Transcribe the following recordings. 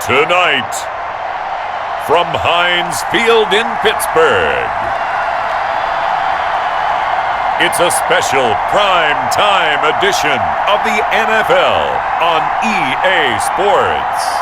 Tonight, from Heinz Field in Pittsburgh, it's a special prime-time edition of the NFL on EA Sports.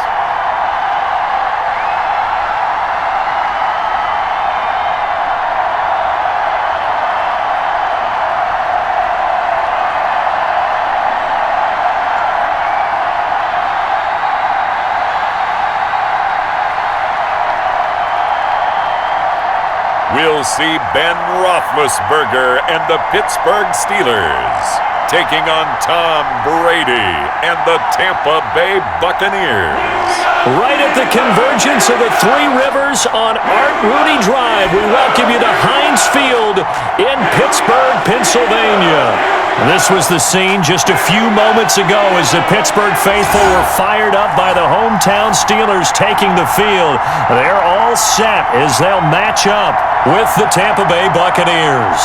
We'll see Ben Roethlisberger and the Pittsburgh Steelers taking on Tom Brady and the Tampa Bay Buccaneers. Right at the convergence of the Three Rivers on Art Rooney Drive, we welcome you to Heinz Field in Pittsburgh, Pennsylvania. This was the scene just a few moments ago as the Pittsburgh faithful were fired up by the hometown Steelers taking the field. They're all set as they'll match up with the Tampa Bay Buccaneers.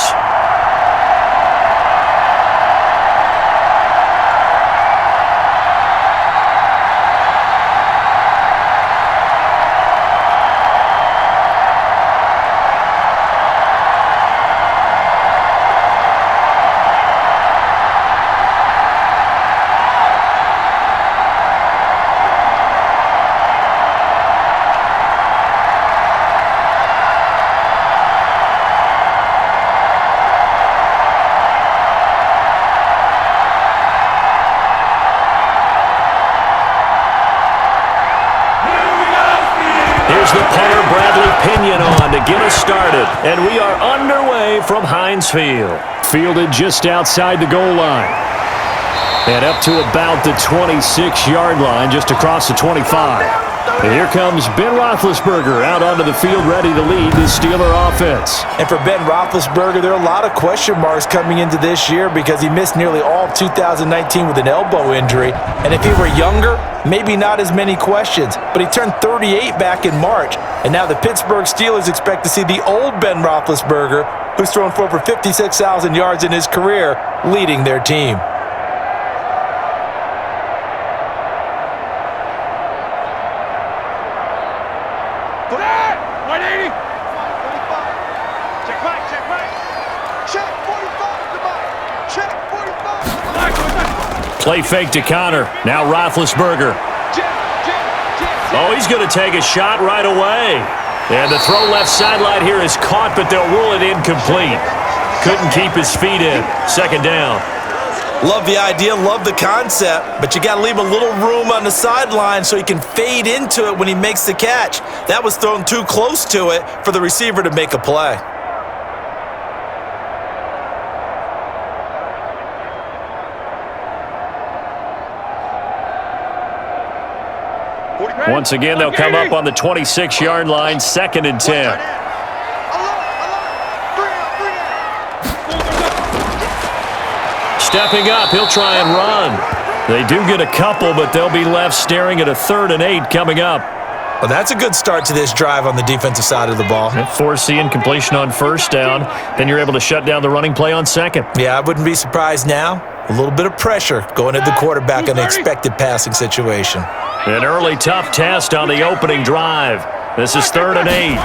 On to get us started, and we are underway from Heinz Field. Fielded just outside the goal line. And up to about the 26-yard line, just across the 25. And here comes Ben Roethlisberger out onto the field ready to lead the Steeler offense. And for Ben Roethlisberger, there are a lot of question marks coming into this year because he missed nearly all of 2019 with an elbow injury. And if he were younger, maybe not as many questions. But he turned 38 back in March. And now the Pittsburgh Steelers expect to see the old Ben Roethlisberger, who's thrown for over 56,000 yards in his career, leading their team. Play fake to Connor. Now Roethlisberger. Oh, he's going to take a shot right away. And the throw left sideline here is caught, but they'll rule it incomplete. Couldn't keep his feet in. Second down. Love the idea, love the concept, but you got to leave a little room on the sideline so he can fade into it when he makes the catch. That was thrown too close to it for the receiver to make a play. Once again, they'll come up on the 26-yard line, 2nd and 10. Stepping up, he'll try and run. They do get a couple, but they'll be left staring at a 3rd and 8 coming up. Well, that's a good start to this drive on the defensive side of the ball. Force the incompletion on 1st down, then you're able to shut down the running play on 2nd. Yeah, I wouldn't be surprised now. A little bit of pressure going at the quarterback in an expected passing situation. An early tough test on the opening drive. This is 3rd and 8.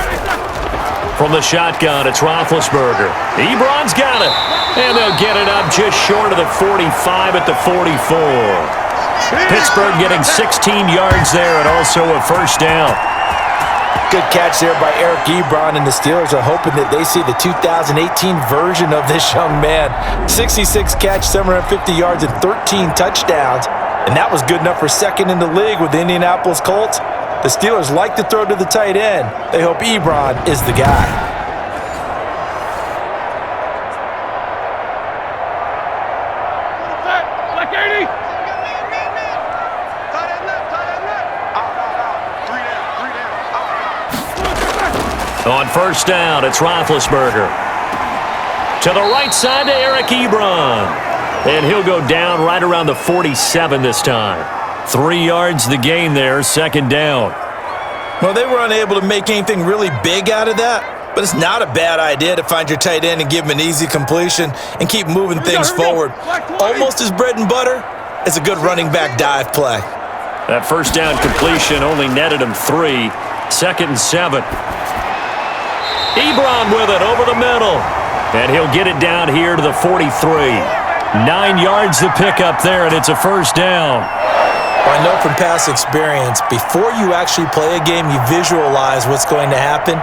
From the shotgun, it's Roethlisberger. Ebron's got it. And they'll get it up just short of the 45 at the 44. Pittsburgh getting 16 yards there and also a 1st down. Good catch there by Eric Ebron, and the Steelers are hoping that they see the 2018 version of this young man. 66 catch, 750 yards, and 13 touchdowns. And that was good enough for 2nd in the league with the Indianapolis Colts. The Steelers like to throw to the tight end. They hope Ebron is the guy. On 1st down, it's Roethlisberger. To the right side to Eric Ebron. And he'll go down right around the 47 this time. 3 yards the gain there, 2nd down. Well, they were unable to make anything really big out of that, but it's not a bad idea to find your tight end and give him an easy completion and keep moving things forward. Almost his bread and butter, It's a good running back dive play. That first down completion only netted him 3. 2nd and 7. Ebron with it over the middle. And he'll get it down here to the 43. 9 yards to pick up there, and it's a first down. Well, I know from past experience, before you actually play a game, you visualize what's going to happen.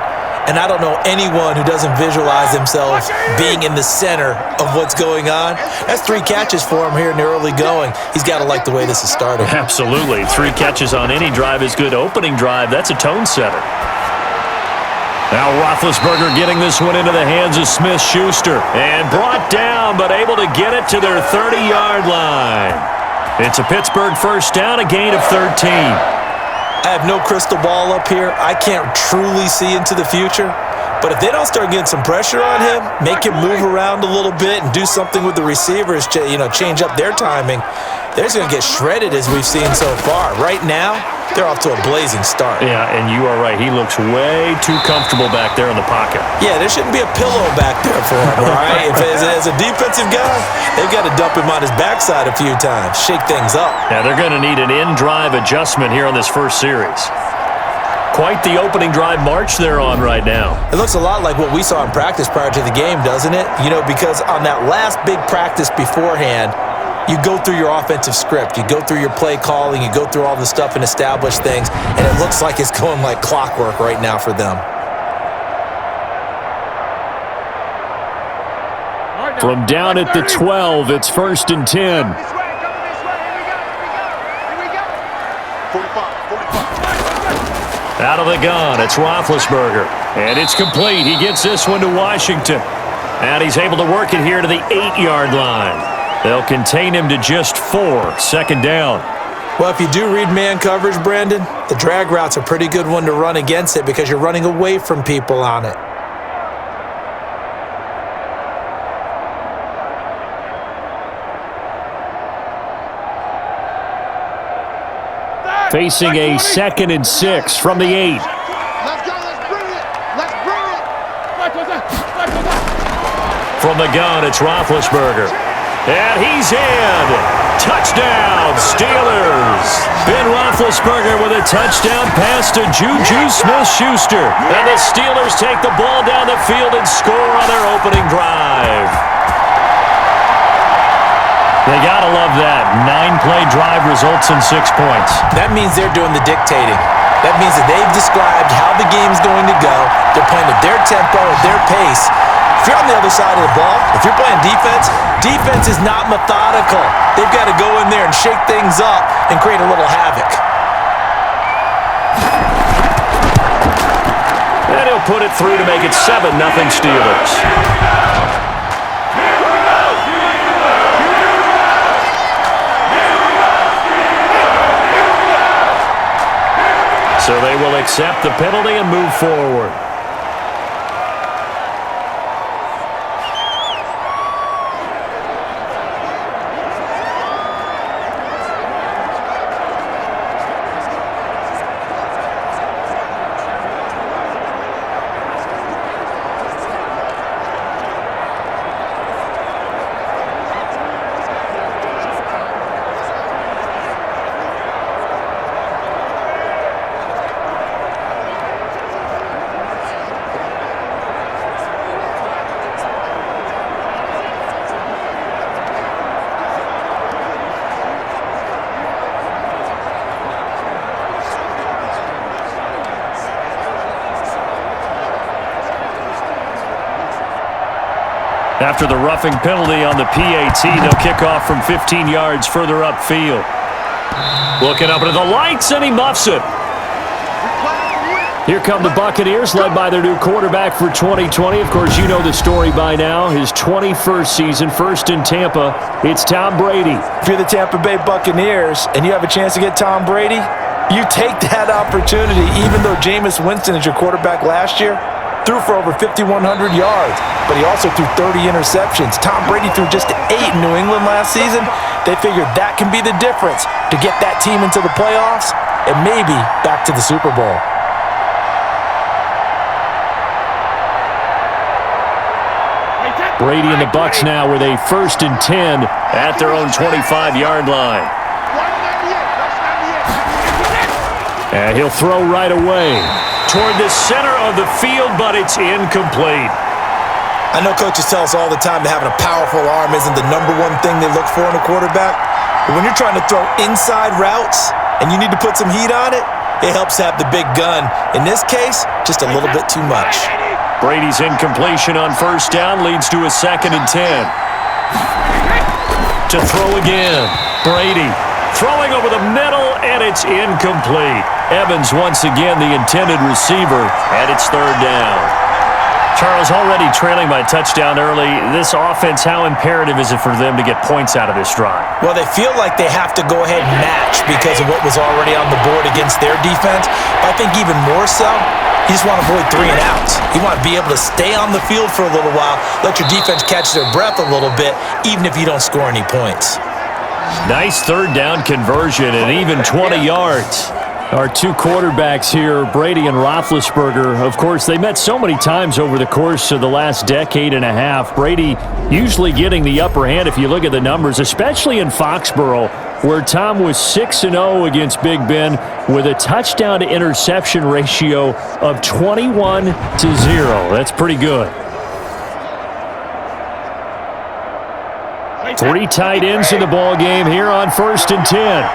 And I don't know anyone who doesn't visualize themselves being in the center of what's going on. That's 3 catches for him here in the early going. He's got to like the way this is starting. Absolutely. 3 catches on any drive is good. Opening drive, that's a tone setter. Now Roethlisberger getting this one into the hands of Smith-Schuster. And brought down, but able to get it to their 30-yard line. It's a Pittsburgh first down, a gain of 13. I have no crystal ball up here. I can't truly see into the future. But if they don't start getting some pressure on him, make him move around a little bit and do something with the receivers, change up their timing, they're just going to get shredded as we've seen so far. Right now, they're off to a blazing start. Yeah, and you are right. He looks way too comfortable back there in the pocket. Yeah, there shouldn't be a pillow back there for him, all right? As a defensive guy, they've got to dump him on his backside a few times, shake things up. Yeah, they're going to need an in-drive adjustment here on this first series. Quite the opening drive march they're on right now. It looks a lot like what we saw in practice prior to the game, doesn't it? Because on that last big practice beforehand, you go through your offensive script. You go through your play calling. You go through all the stuff and establish things. And it looks like it's going like clockwork right now for them. From down at the 12, it's 1st and 10. Out of the gun, it's Roethlisberger. And it's complete. He gets this one to Washington. And he's able to work it here to the 8-yard line. They'll contain him to just 4. 2nd down. Well, if you do read man coverage, Brandon, the drag route's a pretty good one to run against it because you're running away from people on it. Facing a 2nd and 6 from the 8. Let's go, let's bring it. Let's bring it. From the gun, it's Roethlisberger. And he's in. Touchdown, Steelers. Ben Roethlisberger with a touchdown pass to Juju Smith-Schuster. And the Steelers take the ball down the field and score on their opening drive. They got to love that. 9-play drive results in 6 points. That means they're doing the dictating. That means that they've described how the game's going to go. They're playing at their tempo, at their pace. If you're on the other side of the ball, if you're playing defense, defense is not methodical. They've got to go in there and shake things up and create a little havoc. And he'll put it through to make it 7-0 Steelers. So they will accept the penalty and move forward. After the roughing penalty on the PAT, they'll kick off from 15 yards further upfield. Looking up into the lights, and he muffs it. Here come the Buccaneers, led by their new quarterback for 2020. Of course, you know the story by now. His 21st season, first in Tampa. It's Tom Brady. If you're the Tampa Bay Buccaneers and you have a chance to get Tom Brady, you take that opportunity, even though Jameis Winston is your quarterback last year. Threw for over 5,100 yards, but he also threw 30 interceptions. Tom Brady threw just 8 in New England last season. They figured that can be the difference to get that team into the playoffs and maybe back to the Super Bowl. Wait, Brady and the Bucs now with a 1st and 10 at their own 25-yard line. And he'll throw right away toward the center of the field, but it's incomplete. I know coaches tell us all the time that having a powerful arm isn't the #1 thing they look for in a quarterback. But when you're trying to throw inside routes and you need to put some heat on it, it helps have the big gun. In this case, just a little bit too much. Brady's incompletion on 1st down leads to a 2nd and 10. To throw again. Brady throwing over the middle, and it's incomplete. Evans once again the intended receiver, and it's 3rd down. Charles, already trailing by a touchdown early. This offense, how imperative is it for them to get points out of this drive? Well, they feel like they have to go ahead and match because of what was already on the board against their defense. But I think even more so, you just want to avoid 3 and outs. You want to be able to stay on the field for a little while, let your defense catch their breath a little bit, even if you don't score any points. Nice 3rd down conversion and even 20 yards. Our 2 quarterbacks here, Brady and Roethlisberger, of course, they met so many times over the course of the last decade and a half. Brady usually getting the upper hand if you look at the numbers, especially in Foxborough, where Tom was 6-0 against Big Ben with a touchdown-to-interception ratio of 21-0. That's pretty good. 3 tight ends in the ball game here on 1st and 10.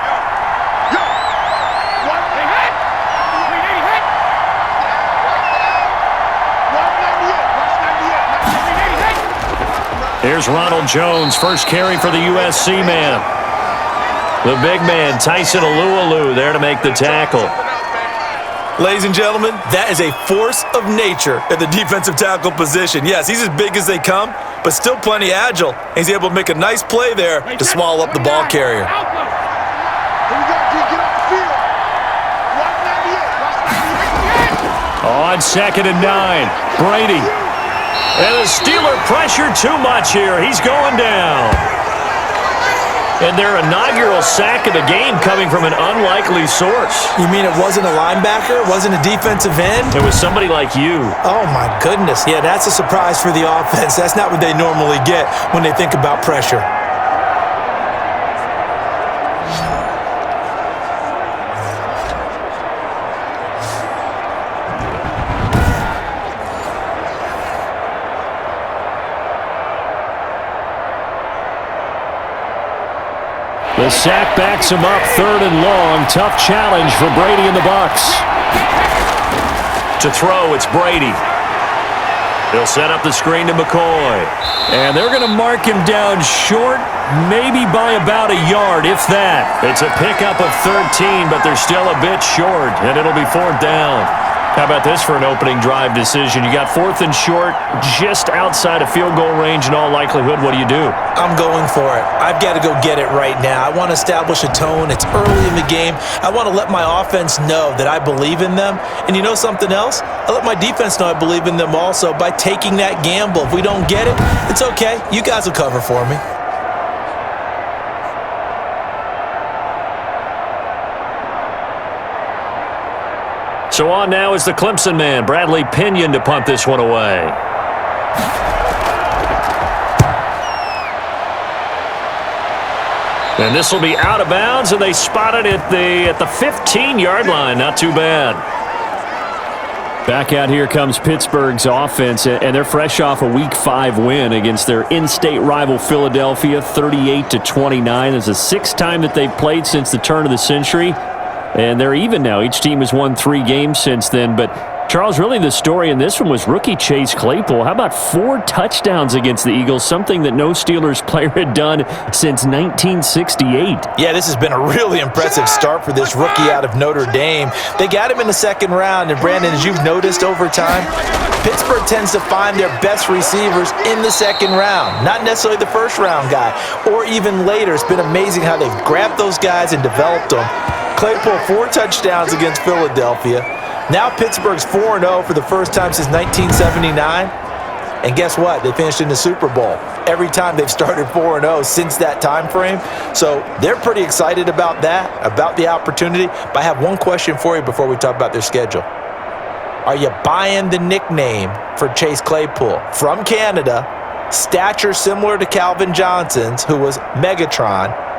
Here's Ronald Jones, first carry for the USC man. The big man, Tyson Alualu, there to make the tackle. Ladies and gentlemen, that is a force of nature at the defensive tackle position. Yes, he's as big as they come, but still plenty agile. He's able to make a nice play there to swallow up the ball carrier. On 2nd and 9, Brady. And the Steeler pressure too much here. He's going down. And their inaugural sack of the game coming from an unlikely source. You mean it wasn't a linebacker? It wasn't a defensive end? It was somebody like you. Oh, my goodness. Yeah, that's a surprise for the offense. That's not what they normally get when they think about pressure. The sack backs him up, 3rd and long. Tough challenge for Brady and the Bucs. To throw, it's Brady. He'll set up the screen to McCoy. And they're going to mark him down short, maybe by about a yard, if that. It's a pickup of 13, but they're still a bit short, and it'll be 4th down. How about this for an opening drive decision? You got 4th and short, just outside of field goal range in all likelihood. What do you do? I'm going for it. I've got to go get it right now. I want to establish a tone. It's early in the game. I want to let my offense know that I believe in them. And you know something else? I let my defense know I believe in them also by taking that gamble. If we don't get it, it's okay. You guys will cover for me. So on now is the Clemson man, Bradley Pinion, to punt this one away. And this will be out of bounds, and they spot it at the 15-yard line. Not too bad. Back out here comes Pittsburgh's offense, and they're fresh off a Week 5 win against their in-state rival Philadelphia, 38-29. It's the 6th time that they've played since the turn of the century. And they're even now. Each team has won 3 games since then. But, Charles, really the story in this one was rookie Chase Claypool. How about 4 touchdowns against the Eagles, something that no Steelers player had done since 1968. Yeah, this has been a really impressive start for this rookie out of Notre Dame. They got him in the 2nd round. And, Brandon, as you've noticed over time, Pittsburgh tends to find their best receivers in the 2nd round, not necessarily the 1st round guy or even later. It's been amazing how they've grabbed those guys and developed them. Claypool, 4 touchdowns against Philadelphia. Now Pittsburgh's 4-0 for the first time since 1979. And guess what? They finished in the Super Bowl every time they've started 4-0 since that time frame. So they're pretty excited about that, about the opportunity. But I have one question for you before we talk about their schedule. Are you buying the nickname for Chase Claypool from Canada, Stature similar to Calvin Johnson's, who was Megatron.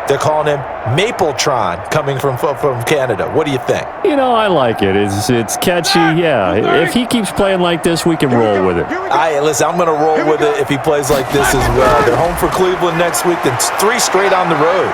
They're calling him Mapletron, coming from Canada. What do you think? You know, I like it. It's catchy. Yeah, if he keeps playing like this, we can roll with it. Listen, I'm going to roll with it if he plays like this as well. They're home for Cleveland next week, then 3 straight on the road.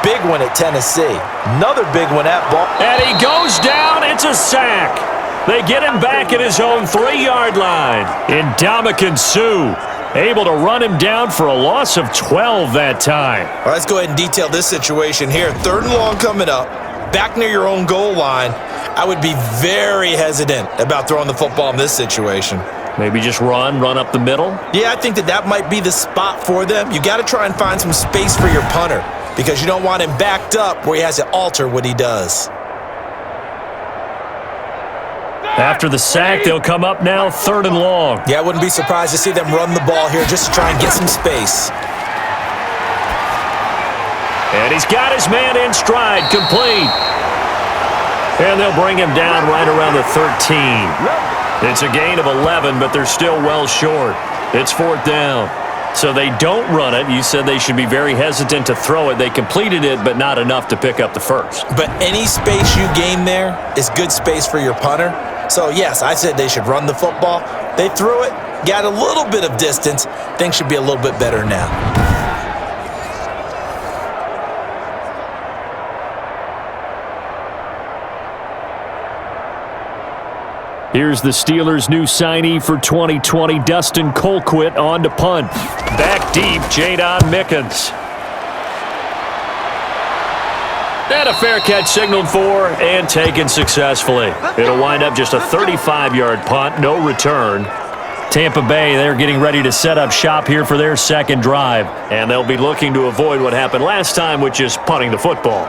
Big one at Tennessee. Another big one at Baltimore. And he goes down. It's a sack. They get him back at his own 3-yard line. Ndamukong Suh able to run him down for a loss of 12 that time. Well, let's go ahead and detail this situation here. 3rd and long coming up, back near your own goal line. I would be very hesitant about throwing the football in this situation. Maybe just run up the middle? Yeah, I think that might be the spot for them. You got to try and find some space for your punter because you don't want him backed up where he has to alter what he does. After the sack, they'll come up now 3rd and long. Yeah, I wouldn't be surprised to see them run the ball here just to try and get some space. And he's got his man in stride, complete. And they'll bring him down right around the 13. It's a gain of 11, but they're still well short. It's 4th down. So they don't run it. You said they should be very hesitant to throw it. They completed it, but not enough to pick up the first. But any space you gain there is good space for your punter. So, yes, I said they should run the football. They threw it, got a little bit of distance. Things should be a little bit better now. Here's the Steelers' new signee for 2020, Dustin Colquitt, on to punt. Back deep, Jadon Mickens. And a fair catch signaled for and taken successfully. It'll wind up just a 35-yard punt, no return. Tampa Bay, they're getting ready to set up shop here for their 2nd drive. And they'll be looking to avoid what happened last time, which is punting the football.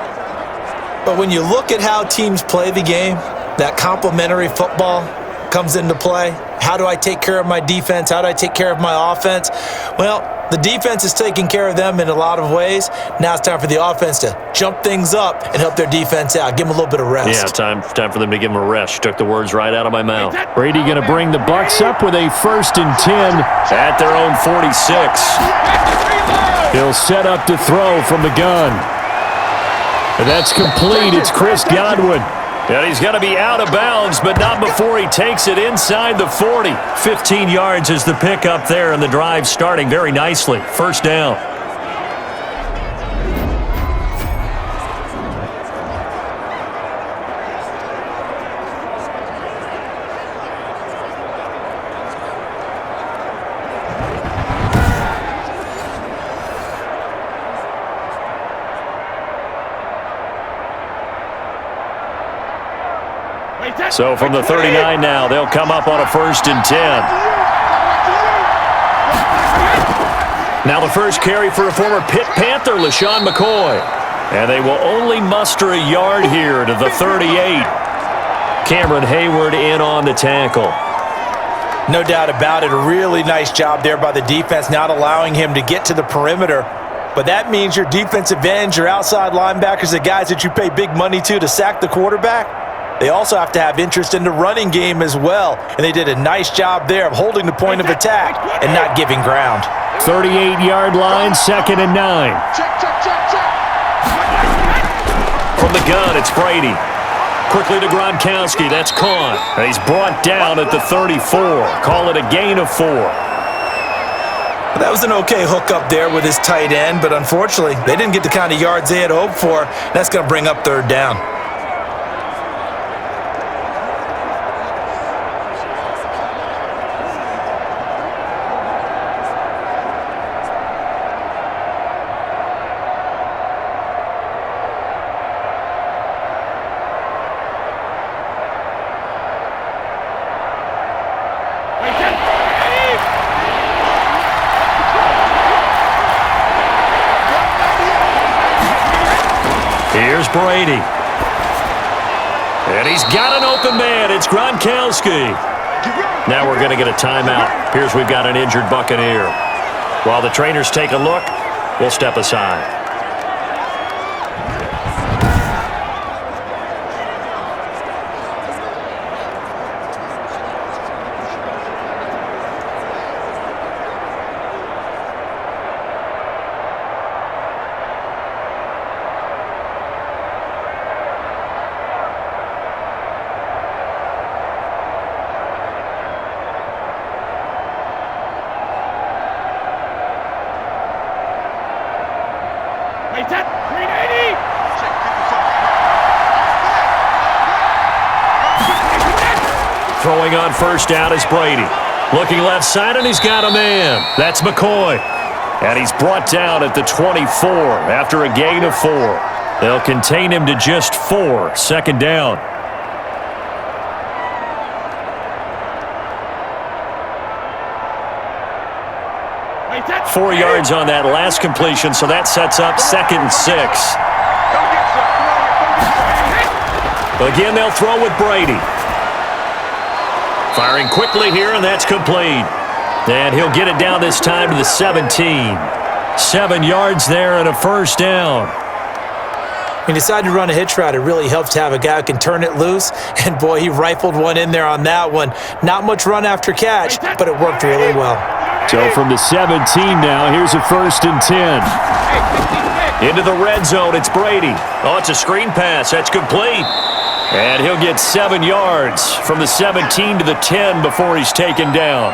But when you look at how teams play the game, that complementary football comes into play. How do I take care of my defense? How do I take care of my offense? Well, the defense is taking care of them in a lot of ways. Now it's time for the offense to jump things up and help their defense out. Give them a little bit of rest. Yeah, time for them to give them a rest. You took the words right out of my mouth. Brady going to bring the Bucs up with a 1st and 10 at their own 46. He'll set up to throw from the gun. And that's complete. It's Chris Godwin. And he's going to be out of bounds, but not before he takes it inside the 40. 15 yards is the pickup there, and the drive starting very nicely. 1st down. So from the 39 now, they'll come up on a 1st and 10. Now the first carry for a former Pitt Panther, LaShawn McCoy. And they will only muster a yard here to the 38. Cameron Hayward in on the tackle. No doubt about it. A really nice job there by the defense, not allowing him to get to the perimeter. But that means your defensive ends, your outside linebackers, the guys that you pay big money to sack the quarterback, they also have to have interest in the running game as well. And they did a nice job there of holding the point of attack and not giving ground. 38-yard line, 2nd and 9. From the gun, it's Brady. Quickly to Gronkowski. That's caught. And he's brought down at the 34. Call it a gain of 4. That was an okay hookup there with his tight end, but unfortunately, they didn't get the kind of yards they had hoped for. That's going to bring up 3rd down. Here's Brady. And he's got an open man. It's Gronkowski. Now we're going to get a timeout. Appears we've got an injured Buccaneer. While the trainers take a look, we'll step aside. Throwing on first down is Brady. Looking left side, and he's got a man. That's McCoy. And he's brought down at the 24 after a gain of 4. They'll contain him to just 4. Second down. Four yards on that last completion, so that sets up 2nd and 6. Again, they'll throw with Brady. Firing quickly here, and that's complete. And he'll get it down this time to the 17. 7 yards there and a first down. When he decided to run a hitch route, it really helps to have a guy who can turn it loose. And, boy, he rifled one in there on that one. Not much run after catch, but it worked really well. So from the 17 now, here's a 1st and 10. Into the red zone, it's Brady. Oh, it's a screen pass. That's complete. And he'll get 7 yards from the 17 to the 10 before he's taken down.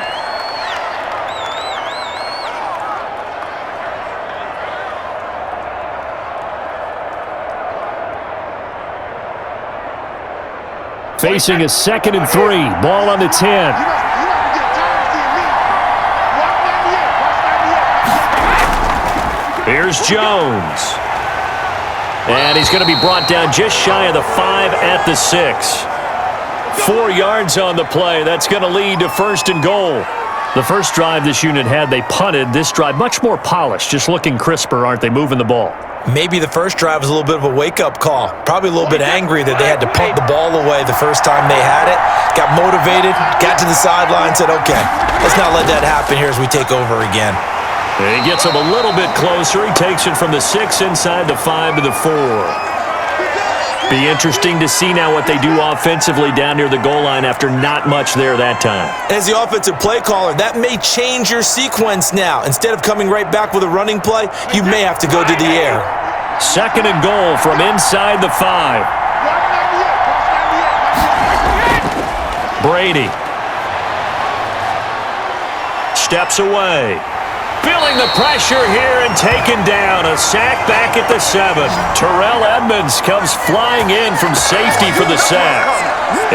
Facing a 2nd and 3. Ball on the 10. Here's Jones. And he's going to be brought down just shy of the 5 at the 6. 4 yards on the play. That's going to lead to 1st and goal. The first drive this unit had, they punted. This drive, much more polished, just looking crisper, aren't they, moving the ball? Maybe the first drive was a little bit of a wake-up call. Probably a little bit angry that they had to punt the ball away the first time they had it. Got motivated, got to the sideline, said, okay, let's not let that happen here as we take over again. And he gets him a little bit closer. He takes it from the 6 inside the 5 to the 4. Be interesting to see now what they do offensively down near the goal line after not much there that time. As the offensive play caller, that may change your sequence now. Instead of coming right back with a running play, you may have to go to the air. 2nd and goal from inside the 5. Brady steps away. Feeling the pressure here and taken down. A sack back at the 7. Terrell Edmonds comes flying in from safety for the sack.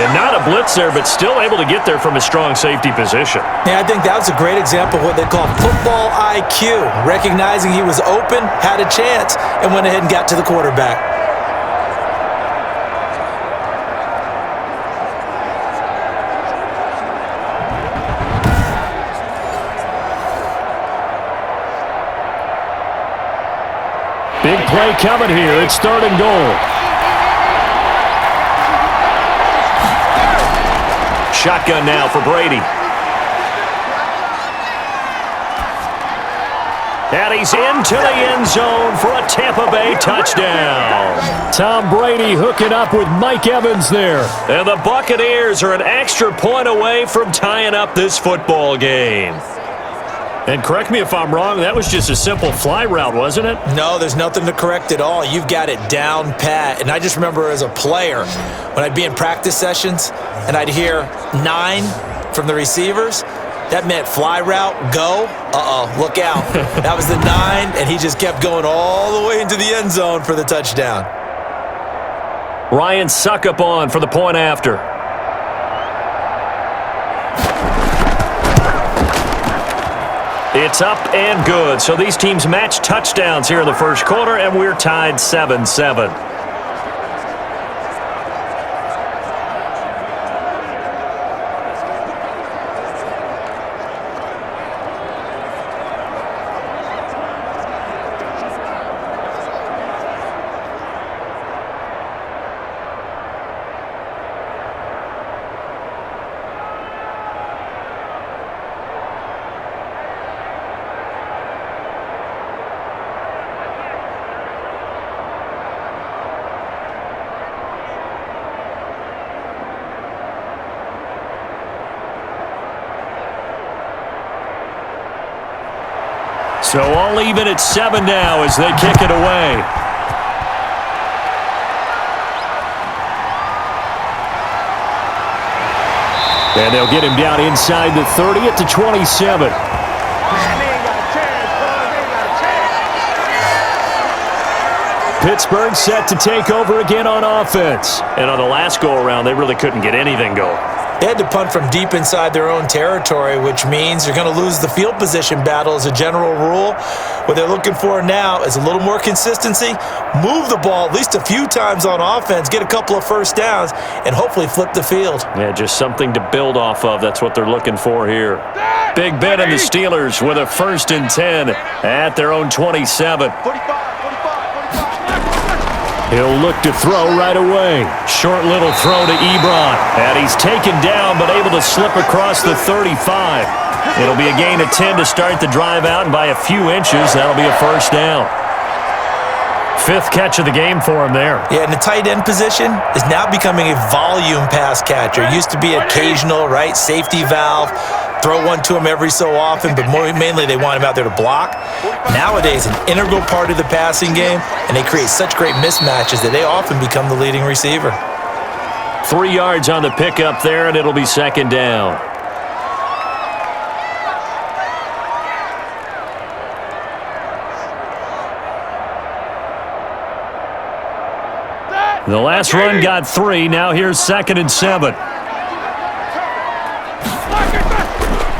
And not a blitz there, but still able to get there from a strong safety position. Yeah, I think that was a great example of what they call football IQ. Recognizing he was open, had a chance, and went ahead and got to the quarterback. Big play coming here. It's 3rd and goal. Shotgun now for Brady. And he's into the end zone for a Tampa Bay touchdown. Tom Brady hooking up with Mike Evans there. And the Buccaneers are an extra point away from tying up this football game. And correct me if I'm wrong, that was just a simple fly route, wasn't it? No, there's nothing to correct at all. You've got it down pat. And I just remember as a player, when I'd be in practice sessions and I'd hear 9 from the receivers, that meant fly route, go. Look out. That was the 9, and he just kept going all the way into the end zone for the touchdown. Ryan Suckup on for the point after. It's up and good. So these teams match touchdowns here in the first quarter, and we're tied 7-7. So all even at 7 now as they kick it away. And they'll get him down inside the 30 at the 27. Pittsburgh set to take over again on offense. And on the last go-around, they really couldn't get anything going. They had to punt from deep inside their own territory, which means you're going to lose the field position battle as a general rule. What they're looking for now is a little more consistency, move the ball at least a few times on offense, get a couple of first downs, and hopefully flip the field. Yeah, just something to build off of. That's what they're looking for here. Big Ben and the Steelers with a 1st and 10 at their own 27. He'll look to throw right away. Short little throw to Ebron. And he's taken down but able to slip across the 35. It'll be a gain of 10 to start the drive out, and by a few inches, that'll be a first down. 5th catch of the game for him there. Yeah, and the tight end position is now becoming a volume pass catcher. It used to be occasional, right? Safety valve. Throw one to him every so often, but mainly they want him out there to block. Nowadays, an integral part of the passing game, and they create such great mismatches that they often become the leading receiver. 3 yards on the pickup there, and it'll be 2nd down. The last run got 3. Now here's 2nd and 7.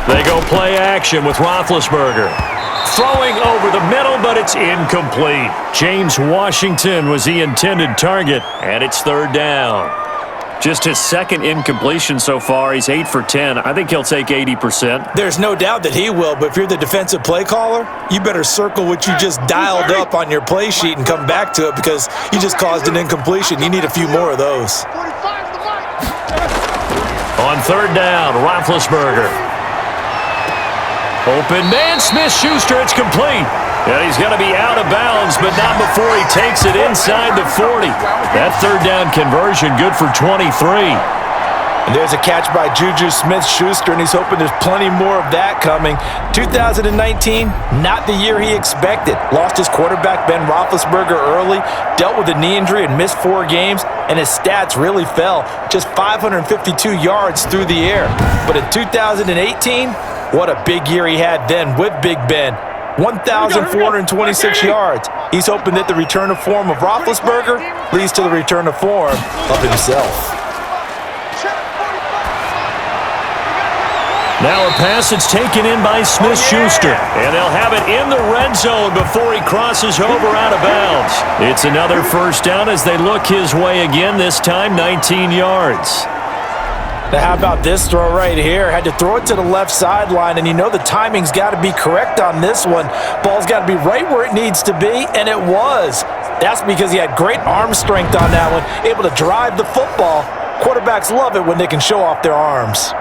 They go play action with Roethlisberger. Throwing over the middle, but it's incomplete. James Washington was the intended target, and it's 3rd down. Just his 2nd incompletion so far. He's 8 for 10. I think he'll take 80%. There's no doubt that he will, but if you're the defensive play caller, you better circle what you just dialed up on your play sheet and come back to it, because you just caused an incompletion. You need a few more of those. On 3rd down, Roethlisberger. Open man, Smith-Schuster, it's complete. And he's going to be out of bounds, but not before he takes it inside the 40. That 3rd down conversion good for 23. And there's a catch by Juju Smith-Schuster, and he's hoping there's plenty more of that coming. 2019, not the year he expected. Lost his quarterback, Ben Roethlisberger, early, dealt with a knee injury and missed 4 games, and his stats really fell. Just 552 yards through the air. But in 2018, what a big year he had then with Big Ben. 1,426 yards. He's hoping that the return of form of Roethlisberger leads to the return of form of himself. Now a pass that's taken in by Smith-Schuster. And they'll have it in the red zone before he crosses over out of bounds. It's another first down as they look his way again, this time 19 yards. Now how about this throw right here? Had to throw it to the left sideline, and you know the timing's got to be correct on this one. Ball's got to be right where it needs to be, and it was. That's because he had great arm strength on that one, able to drive the football. Quarterbacks love it when they can show off their arms.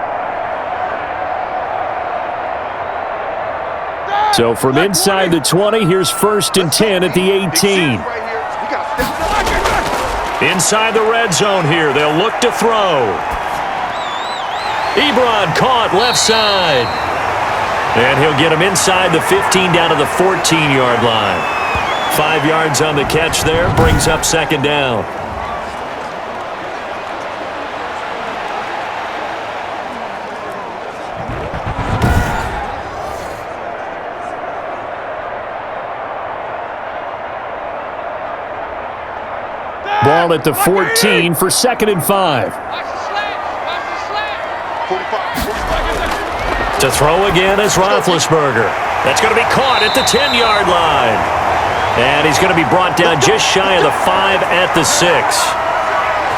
So from inside the 20, here's 1st and 10 at the 18. Inside the red zone here, they'll look to throw. Ebron caught left side. And he'll get him inside the 15 down to the 14-yard line. 5 yards on the catch there, brings up 2nd down. Ball at the 14 for 2nd and 5. To throw again is Roethlisberger. That's going to be caught at the 10-yard line. And he's going to be brought down just shy of the 5 at the 6.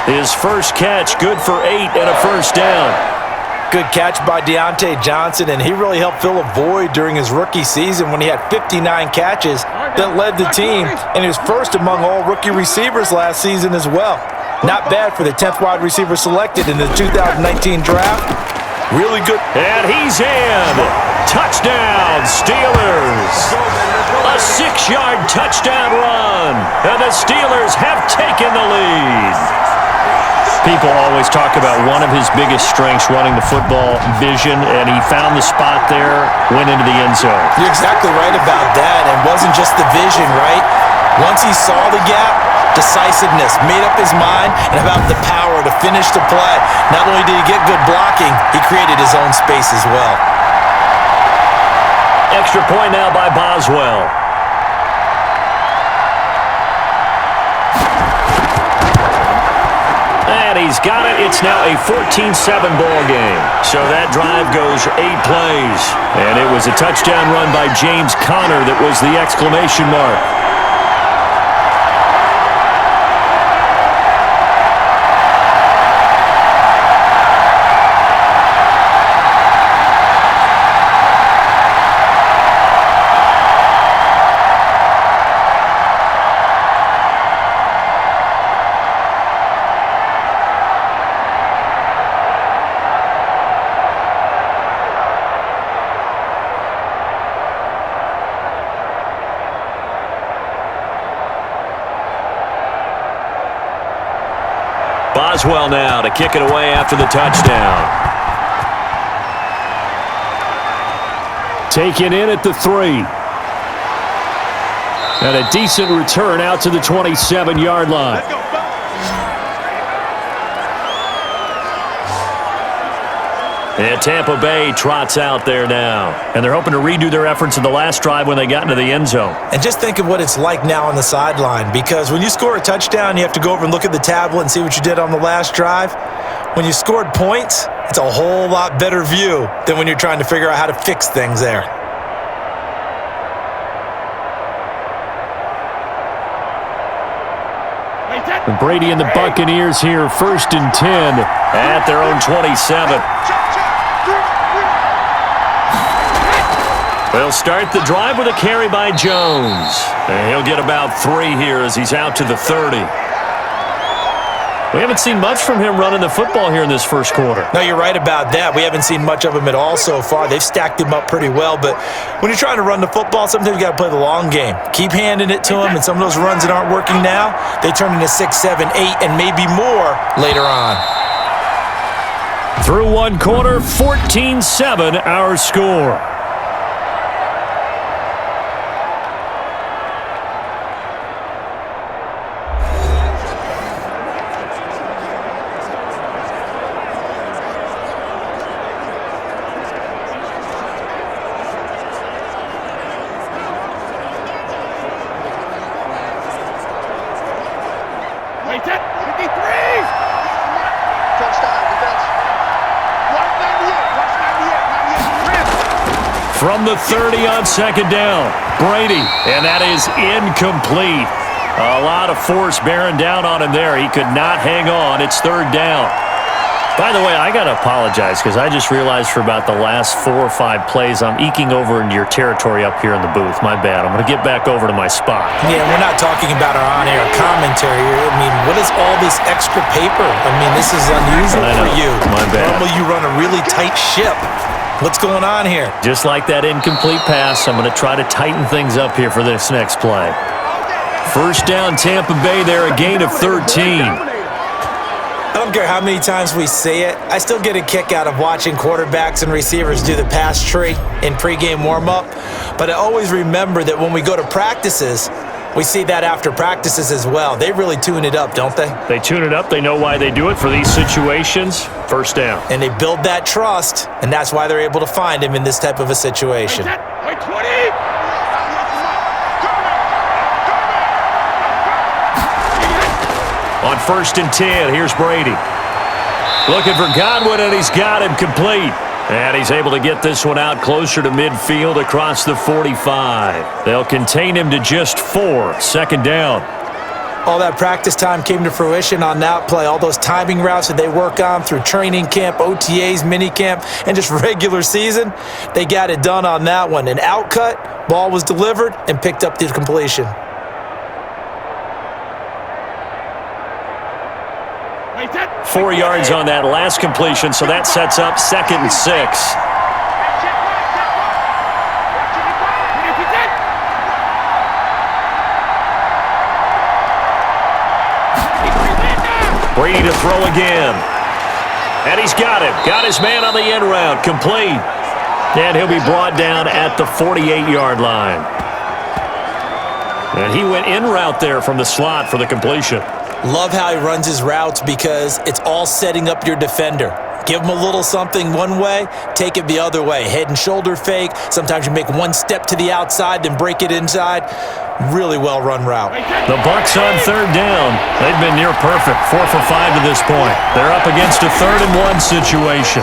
His first catch, good for 8 and a first down. Good catch by Deontay Johnson, and he really helped fill a void during his rookie season when he had 59 catches that led the team, and he was first among all rookie receivers last season as well. Not bad for the 10th wide receiver selected in the 2019 draft. Really good. And he's in. Touchdown, Steelers. A 6-yard touchdown run. And the Steelers have taken the lead. People always talk about one of his biggest strengths running the football, vision, and he found the spot there, went into the end zone. You're exactly right about that. And it wasn't just the vision, right? Once he saw the gap, decisiveness, made up his mind, and about the power to finish the play. Not only did he get good blocking, he created his own space as well. Extra point now by Boswell. he's got it. It's now a 14-7 ball game. So that drive goes 8 plays. And it was a touchdown run by James Conner that was the exclamation mark. Boswell now to kick it away after the touchdown. Taken in at the 3. And a decent return out to the 27-yard line. And Tampa Bay trots out there now. And they're hoping to redo their efforts in the last drive when they got into the end zone. And just think of what it's like now on the sideline, because when you score a touchdown, you have to go over and look at the tablet and see what you did on the last drive. When you scored points, it's a whole lot better view than when you're trying to figure out how to fix things there. And Brady and the Buccaneers here, 1st and 10 at their own 27. They'll start the drive with a carry by Jones. And he'll get about 3 here as he's out to the 30. We haven't seen much from him running the football here in this first quarter. No, you're right about that. We haven't seen much of him at all so far. They've stacked him up pretty well, but when you're trying to run the football, sometimes you got to play the long game. Keep handing it to him, and some of those runs that aren't working now, they turn into 6, 7, 8, and maybe more later on. Through one quarter, 14-7 our score. From the 30 on 2nd down, Brady, and that is incomplete. A lot of force bearing down on him there. He could not hang on. It's 3rd down. By the way, I got to apologize because I just realized for about the last 4 or 5 plays, I'm eking over into your territory up here in the booth. My bad. I'm going to get back over to my spot. Yeah, we're not talking about our on-air commentary here. I mean, what is all this extra paper? I mean, this is unusual for you. My bad. Normally you run a really tight ship. What's going on here? Just like that incomplete pass, I'm going to try to tighten things up here for this next play. 1st down, Tampa Bay there, a gain of 13. I don't care how many times we say it, I still get a kick out of watching quarterbacks and receivers do the pass tree in pregame warm-up. But I always remember that when we go to practices, we see that after practices as well. They really tune it up, don't they? They tune it up. They know why they do it for these situations. 1st down. And they build that trust, and that's why they're able to find him in this type of a situation. On 1st and 10, here's Brady. Looking for Godwin, and he's got him complete. And he's able to get this one out closer to midfield across the 45. They'll contain him to just 4. 2nd down. All that practice time came to fruition on that play. All those timing routes that they work on through training camp, OTAs, minicamp, and just regular season, they got it done on that one. An outcut, ball was delivered, and picked up the completion. Four yards on that last completion, so that sets up 2nd and 6. Brady to throw again. And he's got him. Got his man on the end route. Complete. And he'll be brought down at the 48-yard line. And he went in route there from the slot for the completion. Love how he runs his routes because it's all setting up your defender. Give them a little something one way, take it the other way. Head and shoulder fake. Sometimes you make one step to the outside, then break it inside. Really well-run route. The Bucs on third down. They've been near perfect, 4 for 5 to this point. They're up against a 3rd-and-1 situation.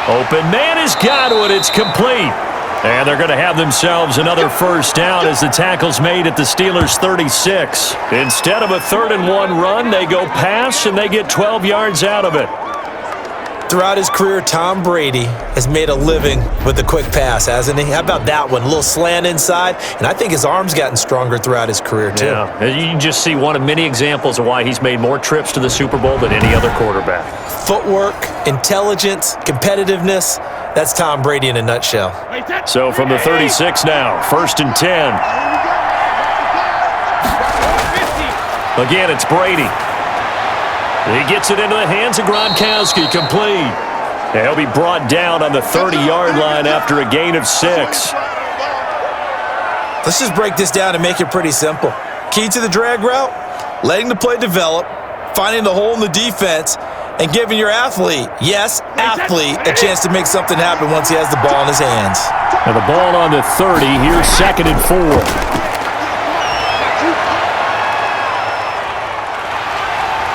Open man has got it. It's complete. And they're going to have themselves another first down as the tackle's made at the Steelers' 36. Instead of a 3rd-and-1 run, they go pass, and they get 12 yards out of it. Throughout his career, Tom Brady has made a living with the quick pass, hasn't he? How about that one? A little slant inside, and I think his arm's gotten stronger throughout his career, too. Yeah, you can just see one of many examples of why he's made more trips to the Super Bowl than any other quarterback. Footwork, intelligence, competitiveness, that's Tom Brady in a nutshell. So from the 36 now, 1st and 10. Again, it's Brady. He gets it into the hands of Gronkowski, complete. And he'll be brought down on the 30-yard line after a gain of 6. Let's just break this down and make it pretty simple. Key to the drag route, letting the play develop, finding the hole in the defense, and giving your athlete, yes, athlete, a chance to make something happen once he has the ball in his hands. And the ball on the 30, here's 2nd and 4.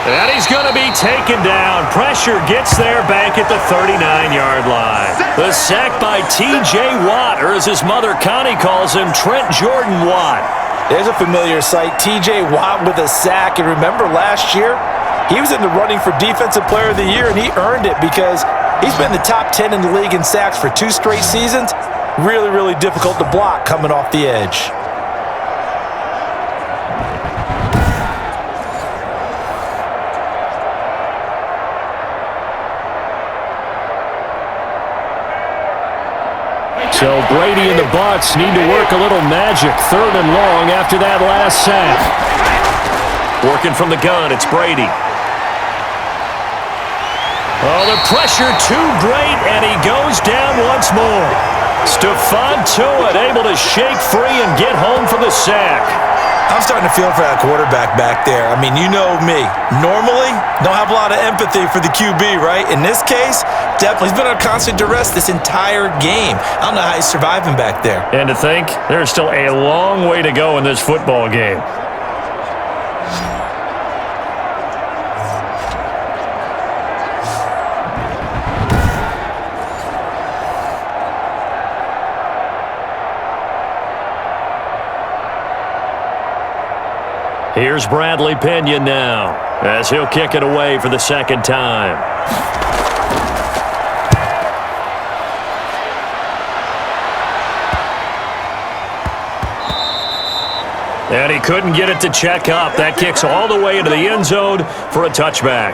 And he's going to be taken down. Pressure gets there back at the 39-yard line. The sack by T.J. Watt, or as his mother Connie calls him, Trent Jordan Watt. There's a familiar sight, T.J. Watt with a sack. And remember last year, he was in the running for Defensive Player of the Year, and he earned it because he's been the top 10 in the league in sacks for 2 straight seasons. Really, really difficult to block coming off the edge. So Brady and the Bucs need to work a little magic. 3rd and long after that last sack. Working from the gun, it's Brady. Oh, the pressure too great, and he goes down once more. Stephon Tuitt able to shake free and get home for the sack. I'm starting to feel for that quarterback back there. I mean, you know me. Normally, don't have a lot of empathy for the QB, right? In this case, definitely. He's been on constant duress this entire game. I don't know how he's surviving back there. And to think, there's still a long way to go in this football game. Here's Bradley Pinion now, as he'll kick it away for the 2nd time. And he couldn't get it to check up. That kicks all the way into the end zone for a touchback.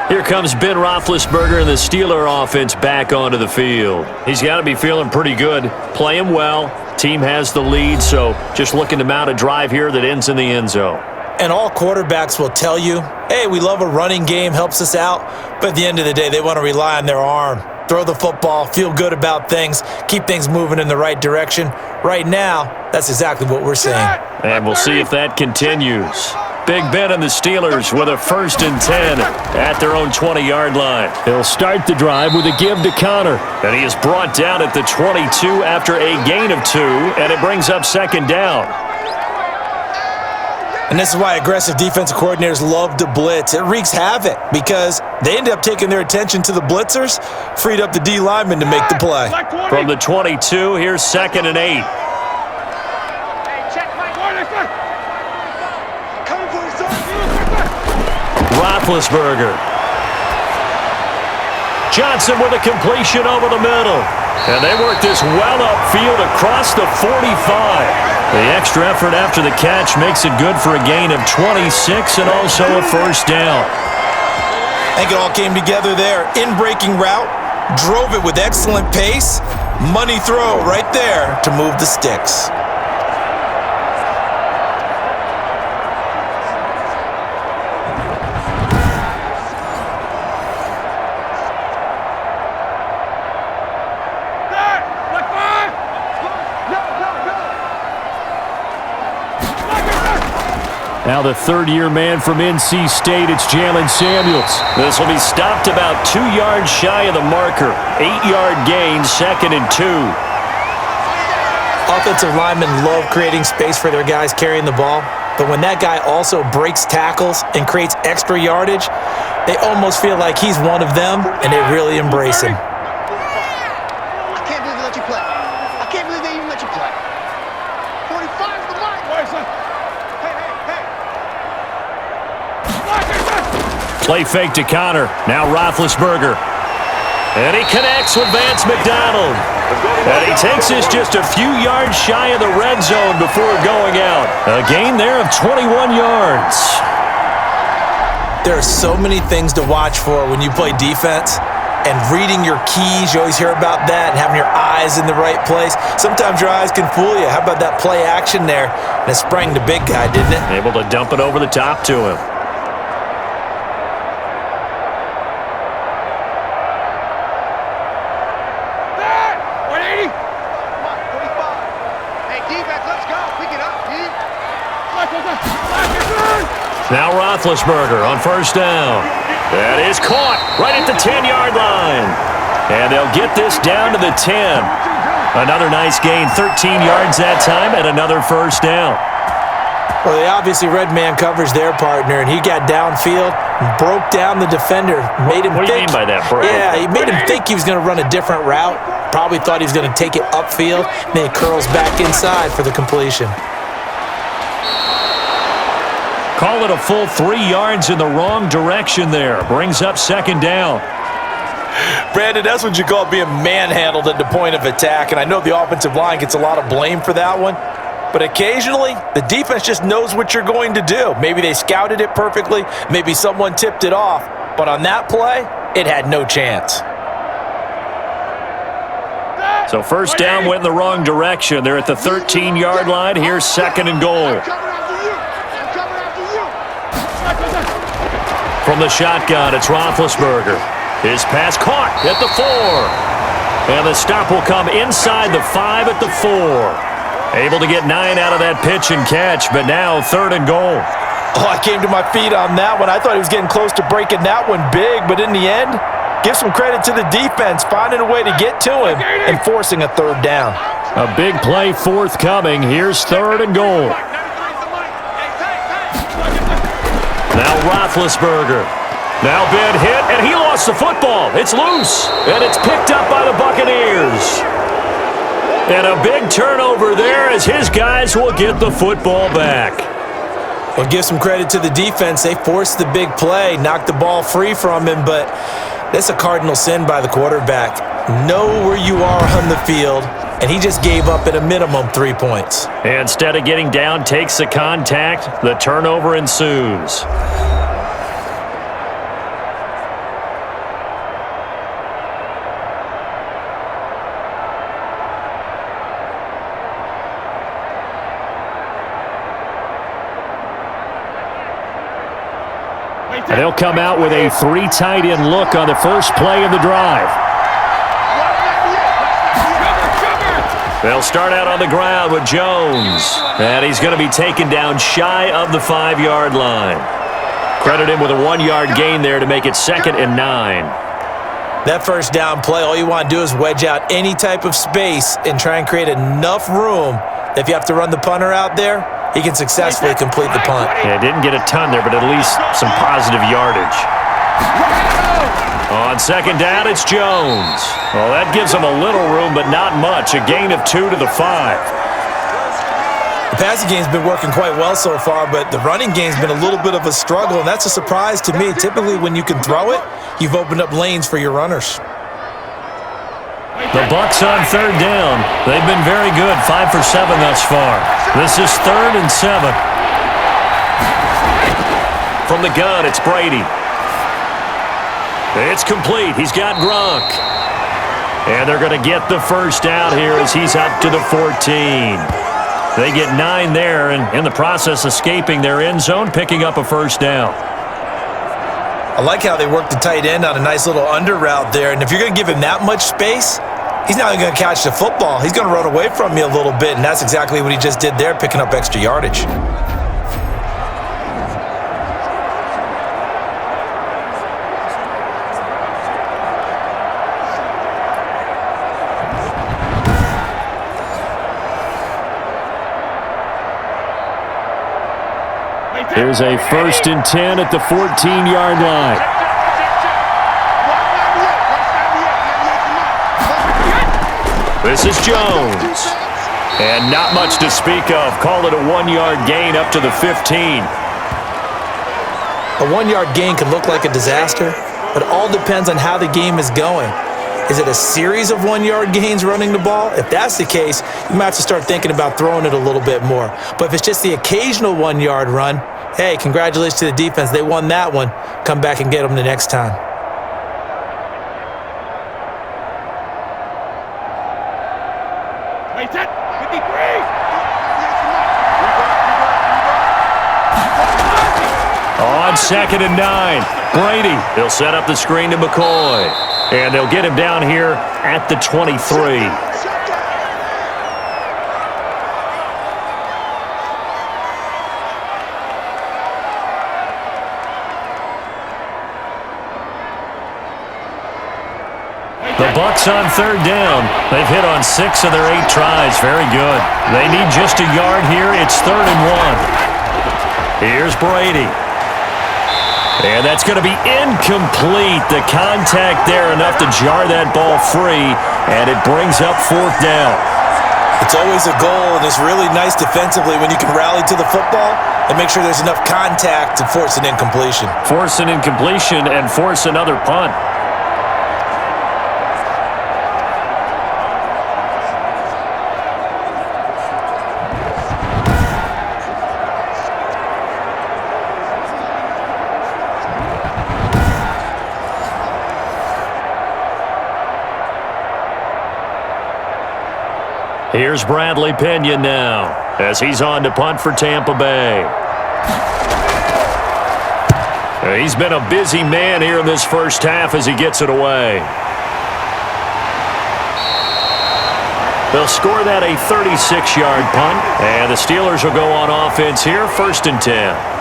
Here comes Ben Roethlisberger and the Steeler offense back onto the field. He's got to be feeling pretty good, playing well. Team has the lead, so just looking to mount a drive here that ends in the end zone. And all quarterbacks will tell you, hey, we love a running game, helps us out. But at the end of the day, they want to rely on their arm. Throw the football, feel good about things, keep things moving in the right direction. Right now, that's exactly what we're seeing. And we'll see if that continues. Big Ben and the Steelers with a 1st and 10 at their own 20-yard line. He'll start the drive with a give to Connor. And he is brought down at the 22 after a gain of 2, and it brings up 2nd down. And this is why aggressive defensive coordinators love to blitz. It wreaks havoc because they end up taking their attention to the blitzers, freed up the D lineman to make the play. From the 22, here's 2nd and 8. Roethlisberger. Johnson with a completion over the middle. And they work this well upfield across the 45. The extra effort after the catch makes it good for a gain of 26 and also a 1st down. I think it all came together there. In-breaking route, drove it with excellent pace. Money throw right there to move the sticks. Now the third-year man from NC State, it's Jalen Samuels. This will be stopped about 2 yards shy of the marker. 8-yard gain, 2nd and 2. Offensive linemen love creating space for their guys carrying the ball, but when that guy also breaks tackles and creates extra yardage, they almost feel like he's one of them, and they really embrace him. I can't believe they let you play. I can't believe they even let you play. 45 is the mark. Play fake to Connor. Now Roethlisberger. And he connects with Vance McDonald. And he takes this just a few yards shy of the red zone before going out. A gain there of 21 yards. There are so many things to watch for when you play defense. And reading your keys, you always hear about that, and having your eyes in the right place. Sometimes your eyes can fool you. How about that play action there? And it sprang the big guy, didn't it? Able to dump it over the top to him. Now Roethlisberger on first down. That is caught right at the 10-yard line. And they'll get this down to the 10. Another nice gain, 13 yards that time, and another first down. Well, they obviously read man coverage their partner, and he got downfield, broke down the defender, made him What do you think. mean by that, bro? Yeah, he made him think he was going to run a different route. Probably thought he was going to take it upfield. Then he curls back inside for the completion. Call it a full 3 yards in the wrong direction there. Brings up 2nd down. Brandon, that's what you call being manhandled at the point of attack, and I know the offensive line gets a lot of blame for that one, but occasionally the defense just knows what you're going to do. Maybe they scouted it perfectly, maybe someone tipped it off, but on that play, it had no chance. So first down went in the wrong direction. They're at the 13-yard line. Here's 2nd and goal. From the shotgun, it's Roethlisberger. His pass caught at the 4. And the stop will come inside the 5 at the 4. Able to get 9 out of that pitch and catch, but now 3rd and goal. Oh, I came to my feet on that one. I thought he was getting close to breaking that one big, but in the end, give some credit to the defense, finding a way to get to him and forcing a 3rd down. A big play forthcoming. Here's 3rd and goal. Now Roethlisberger. Now bad hit, and he lost the football. It's loose, and it's picked up by the Buccaneers. And a big turnover there as his guys will get the football back. Well, give some credit to the defense. They forced the big play, knocked the ball free from him, but that's a cardinal sin by the quarterback. Know where you are on the field, and he just gave up at a minimum 3 points. Instead of getting down, takes the contact. The turnover ensues. And they'll come out with a 3 tight end look on the first play of the drive. They'll start out on the ground with Jones. And he's going to be taken down shy of the 5-yard line. Credit him with a 1-yard gain there to make it 2nd and 9. That first down play, all you want to do is wedge out any type of space and try and create enough room that if you have to run the punter out there, he can successfully complete the punt. Yeah, didn't get a ton there, but at least some positive yardage. On 2nd down, it's Jones. Well, that gives him a little room, but not much. A gain of 2 to the 5. The passing game's been working quite well so far, but the running game's been a little bit of a struggle, and that's a surprise to me. Typically, when you can throw it, you've opened up lanes for your runners. The Bucs on 3rd down. They've been very good, 5 for 7 thus far. This is 3rd and 7. From the gun, it's Brady. It's complete. He's got Gronk. And they're going to get the first out here as he's up to the 14. They get 9 there, and in the process, escaping their end zone, picking up a first down. I like how they work the tight end on a nice little under route there, and if you're going to give him that much space, he's not going to catch the football. He's going to run away from you a little bit, and that's exactly what he just did there, picking up extra yardage. Here's a 1st and 10 at the 14-yard line. This is Jones. And not much to speak of. Call it a 1-yard gain up to the 15. A 1-yard gain can look like a disaster, but it all depends on how the game is going. Is it a series of 1-yard gains running the ball? If that's the case, you might have to start thinking about throwing it a little bit more. But if it's just the occasional 1-yard run, hey, congratulations to the defense. They won that one. Come back and get them the next time. On 2nd and 9, Brady. He'll set up the screen to McCoy. And they'll get him down here at the 23. The Bucs on 3rd down. They've hit on 6 of their 8 tries. Very good. They need just a yard here. It's 3rd and 1. Here's Brady. And that's going to be incomplete. The contact there enough to jar that ball free, and it brings up 4th down. It's always a goal, and it's really nice defensively when you can rally to the football and make sure there's enough contact to force an incompletion. Force an incompletion and force another punt. Here's Bradley Pena now as he's on to punt for Tampa Bay. He's been a busy man here in this first half as he gets it away. They'll score that a 36-yard punt, and the Steelers will go on offense here, 1st and 10.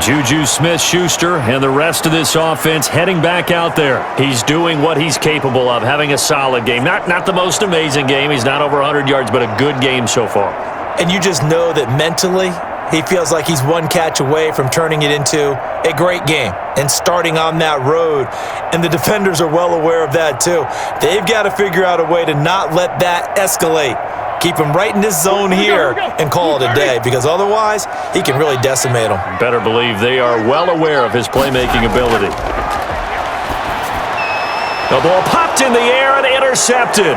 Juju Smith-Schuster and the rest of this offense heading back out there. He's doing what he's capable of, having a solid game. Not the most amazing game. He's not over 100 yards, but a good game so far. And you just know that mentally, he feels like he's one catch away from turning it into a great game and starting on that road. And the defenders are well aware of that too. They've got to figure out a way to not let that escalate. Keep him right in this zone here and call it a day, because otherwise he can really decimate them. Better believe they are well aware of his playmaking ability. The ball popped in the air and intercepted.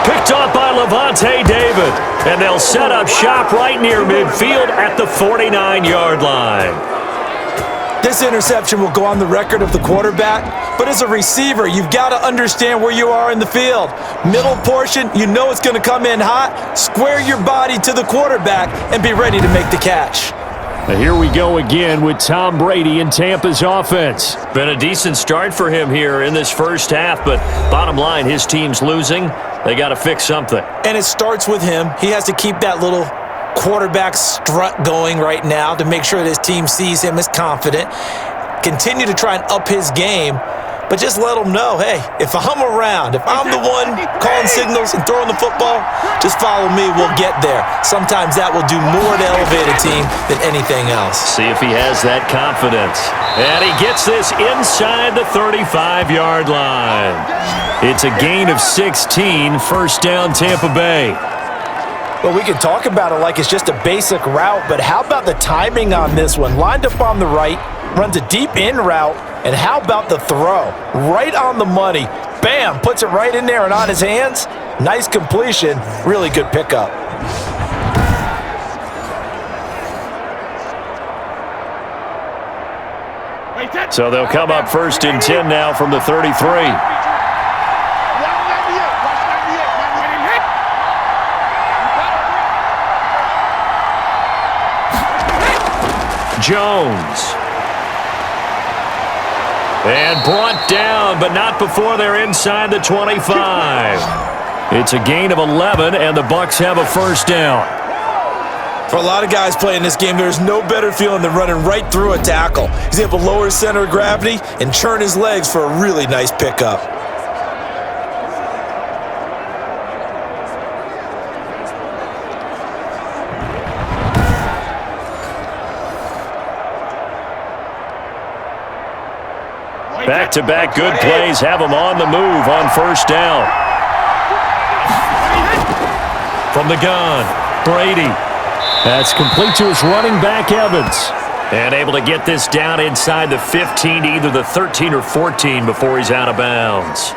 Picked off by Levante David. And they'll set up shop right near midfield at the 49-yard line. This interception will go on the record of the quarterback, but as a receiver, you've got to understand where you are in the field. Middle portion, you know it's going to come in hot. Square your body to the quarterback and be ready to make the catch. And here we go again with Tom Brady in Tampa's offense. Been a decent start for him here in this first half, but bottom line, his team's losing. They got to fix something. And it starts with him. He has to keep that little quarterback strut going right now to make sure that his team sees him as confident. Continue to try and up his game, but just let him know, hey, if I'm around, if I'm the one calling signals and throwing the football, just follow me, we'll get there. Sometimes that will do more to elevate a team than anything else. See if he has that confidence. And he gets this inside the 35-yard line. It's a gain of 16, 1st down Tampa Bay. Well, we can talk about it like it's just a basic route, but how about the timing on this one? Lined up on the right, runs a deep in route, and how about the throw? Right on the money. Bam, puts it right in there and on his hands. Nice completion, really good pickup. So they'll come up 1st and 10 now from the 33. Jones. And brought down, but not before they're inside the 25. It's a gain of 11, and the Bucs have a 1st down. For a lot of guys playing this game, there's no better feeling than running right through a tackle. He's able to lower his center of gravity and churn his legs for a really nice pickup. Back-to-back good plays have him on the move on first down. From the gun, Brady. That's complete to his running back, Evans. And able to get this down inside the 15 to either the 13 or 14 before he's out of bounds.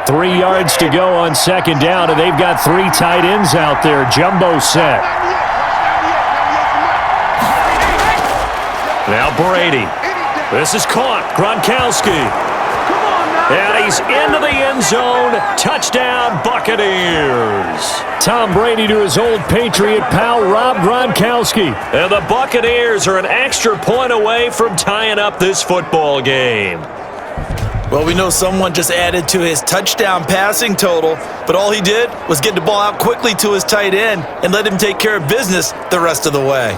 Three yards to go on second down, and they've got three tight ends out there. Jumbo set. Now Brady. This is caught. Gronkowski. And he's into the end zone. Touchdown, Buccaneers. Tom Brady to his old Patriot pal, Rob Gronkowski. And the Buccaneers are an extra point away from tying up this football game. Well, we know someone just added to his touchdown passing total, but all he did was get the ball out quickly to his tight end and let him take care of business the rest of the way.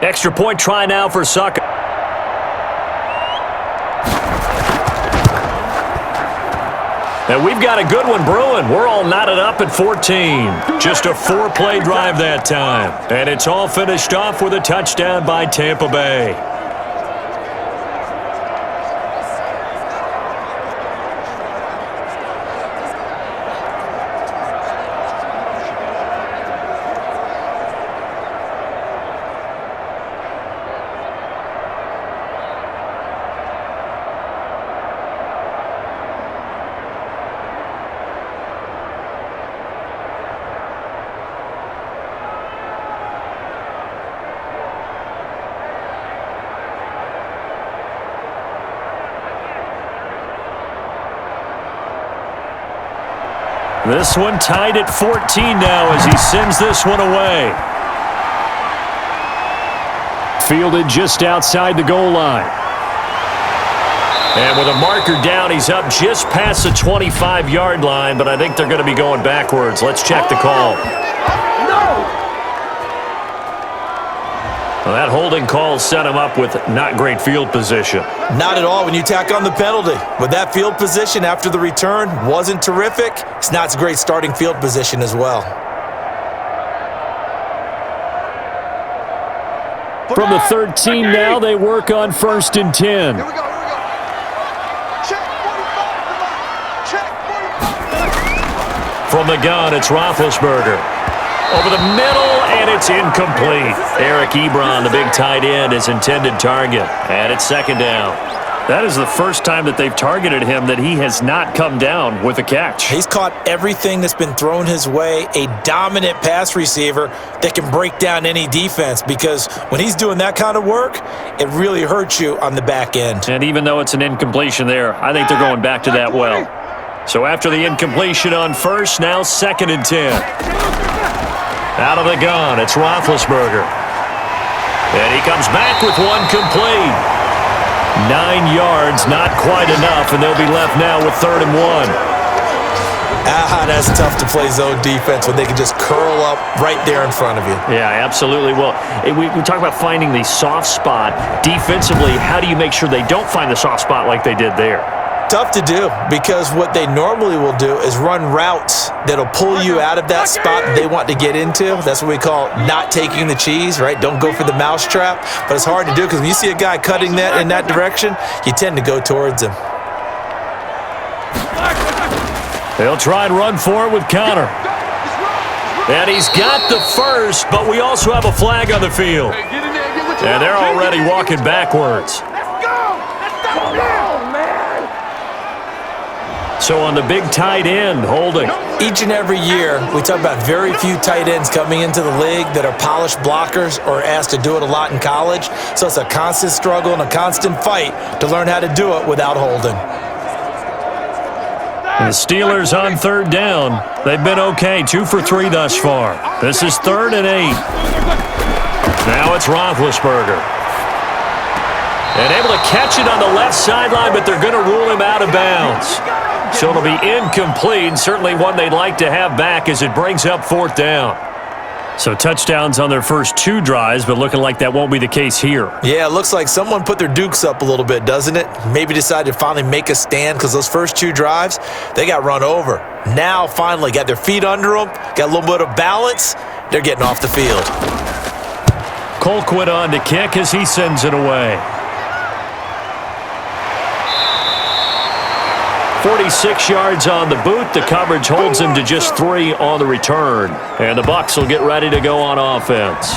Extra point try now for Sucker. And we've got a good one brewing. We're all knotted up at 14. Just a four-play drive that time. And it's all finished off with a touchdown by Tampa Bay. This one tied at 14 now as he sends this one away. Fielded just outside the goal line. And with a marker down, he's up just past the 25-yard line, but I think they're going to be going backwards. Let's check the call. Well, that holding call set him up with not great field position. Not at all when you tack on the penalty. But that field position after the return wasn't terrific. It's not a great starting field position as well. From the 13 now, they work on 1st and 10. Here we go, here we go. Check 45, check 45. From the gun, it's Roethlisberger. Over the middle, and it's incomplete. Eric Ebron, the big tight end, is intended target. And it's second down. That is the first time that they've targeted him that he has not come down with a catch. He's caught everything that's been thrown his way. A dominant pass receiver that can break down any defense, because when he's doing that kind of work, it really hurts you on the back end. And even though it's an incompletion there, I think they're going back to that well. So after the incompletion on first, now 2nd and 10. Out of the gun, it's Roethlisberger. And he comes back with one complete. 9 yards, not quite enough, and they'll be left now with 3rd and 1. That's tough to play zone defense when they can just curl up right there in front of you. Yeah, absolutely. Well, we talk about finding the soft spot. Defensively, how do you make sure they don't find the soft spot like they did there? Tough to do, because what they normally will do is run routes that'll pull you out of that spot that they want to get into. That's what we call not taking the cheese, right? Don't go for the mousetrap. But it's hard to do because when you see a guy cutting that in that direction, you tend to go towards him. They'll try and run for it with Connor. And he's got the first, but we also have a flag on the field. And they're already walking backwards. So on the big tight end, holding. Each and every year, we talk about very few tight ends coming into the league that are polished blockers or asked to do it a lot in college. So it's a constant struggle and a constant fight to learn how to do it without holding. And the Steelers on 3rd down. They've been okay, 2 for 3 thus far. This is 3rd and 8. Now it's Roethlisberger. And able to catch it on the left sideline, but they're going to rule him out of bounds. So it'll be incomplete, certainly one they'd like to have back as it brings up 4th down. So touchdowns on their first 2 drives, but looking like that won't be the case here. Yeah, it looks like someone put their dukes up a little bit, doesn't it? Maybe decided to finally make a stand because those first 2 drives, they got run over. Now, finally, got their feet under them, got a little bit of balance. They're getting off the field. Colquitt on to kick as he sends it away. 46 yards on the boot. The coverage holds him to just 3 on the return. And the Bucs will get ready to go on offense.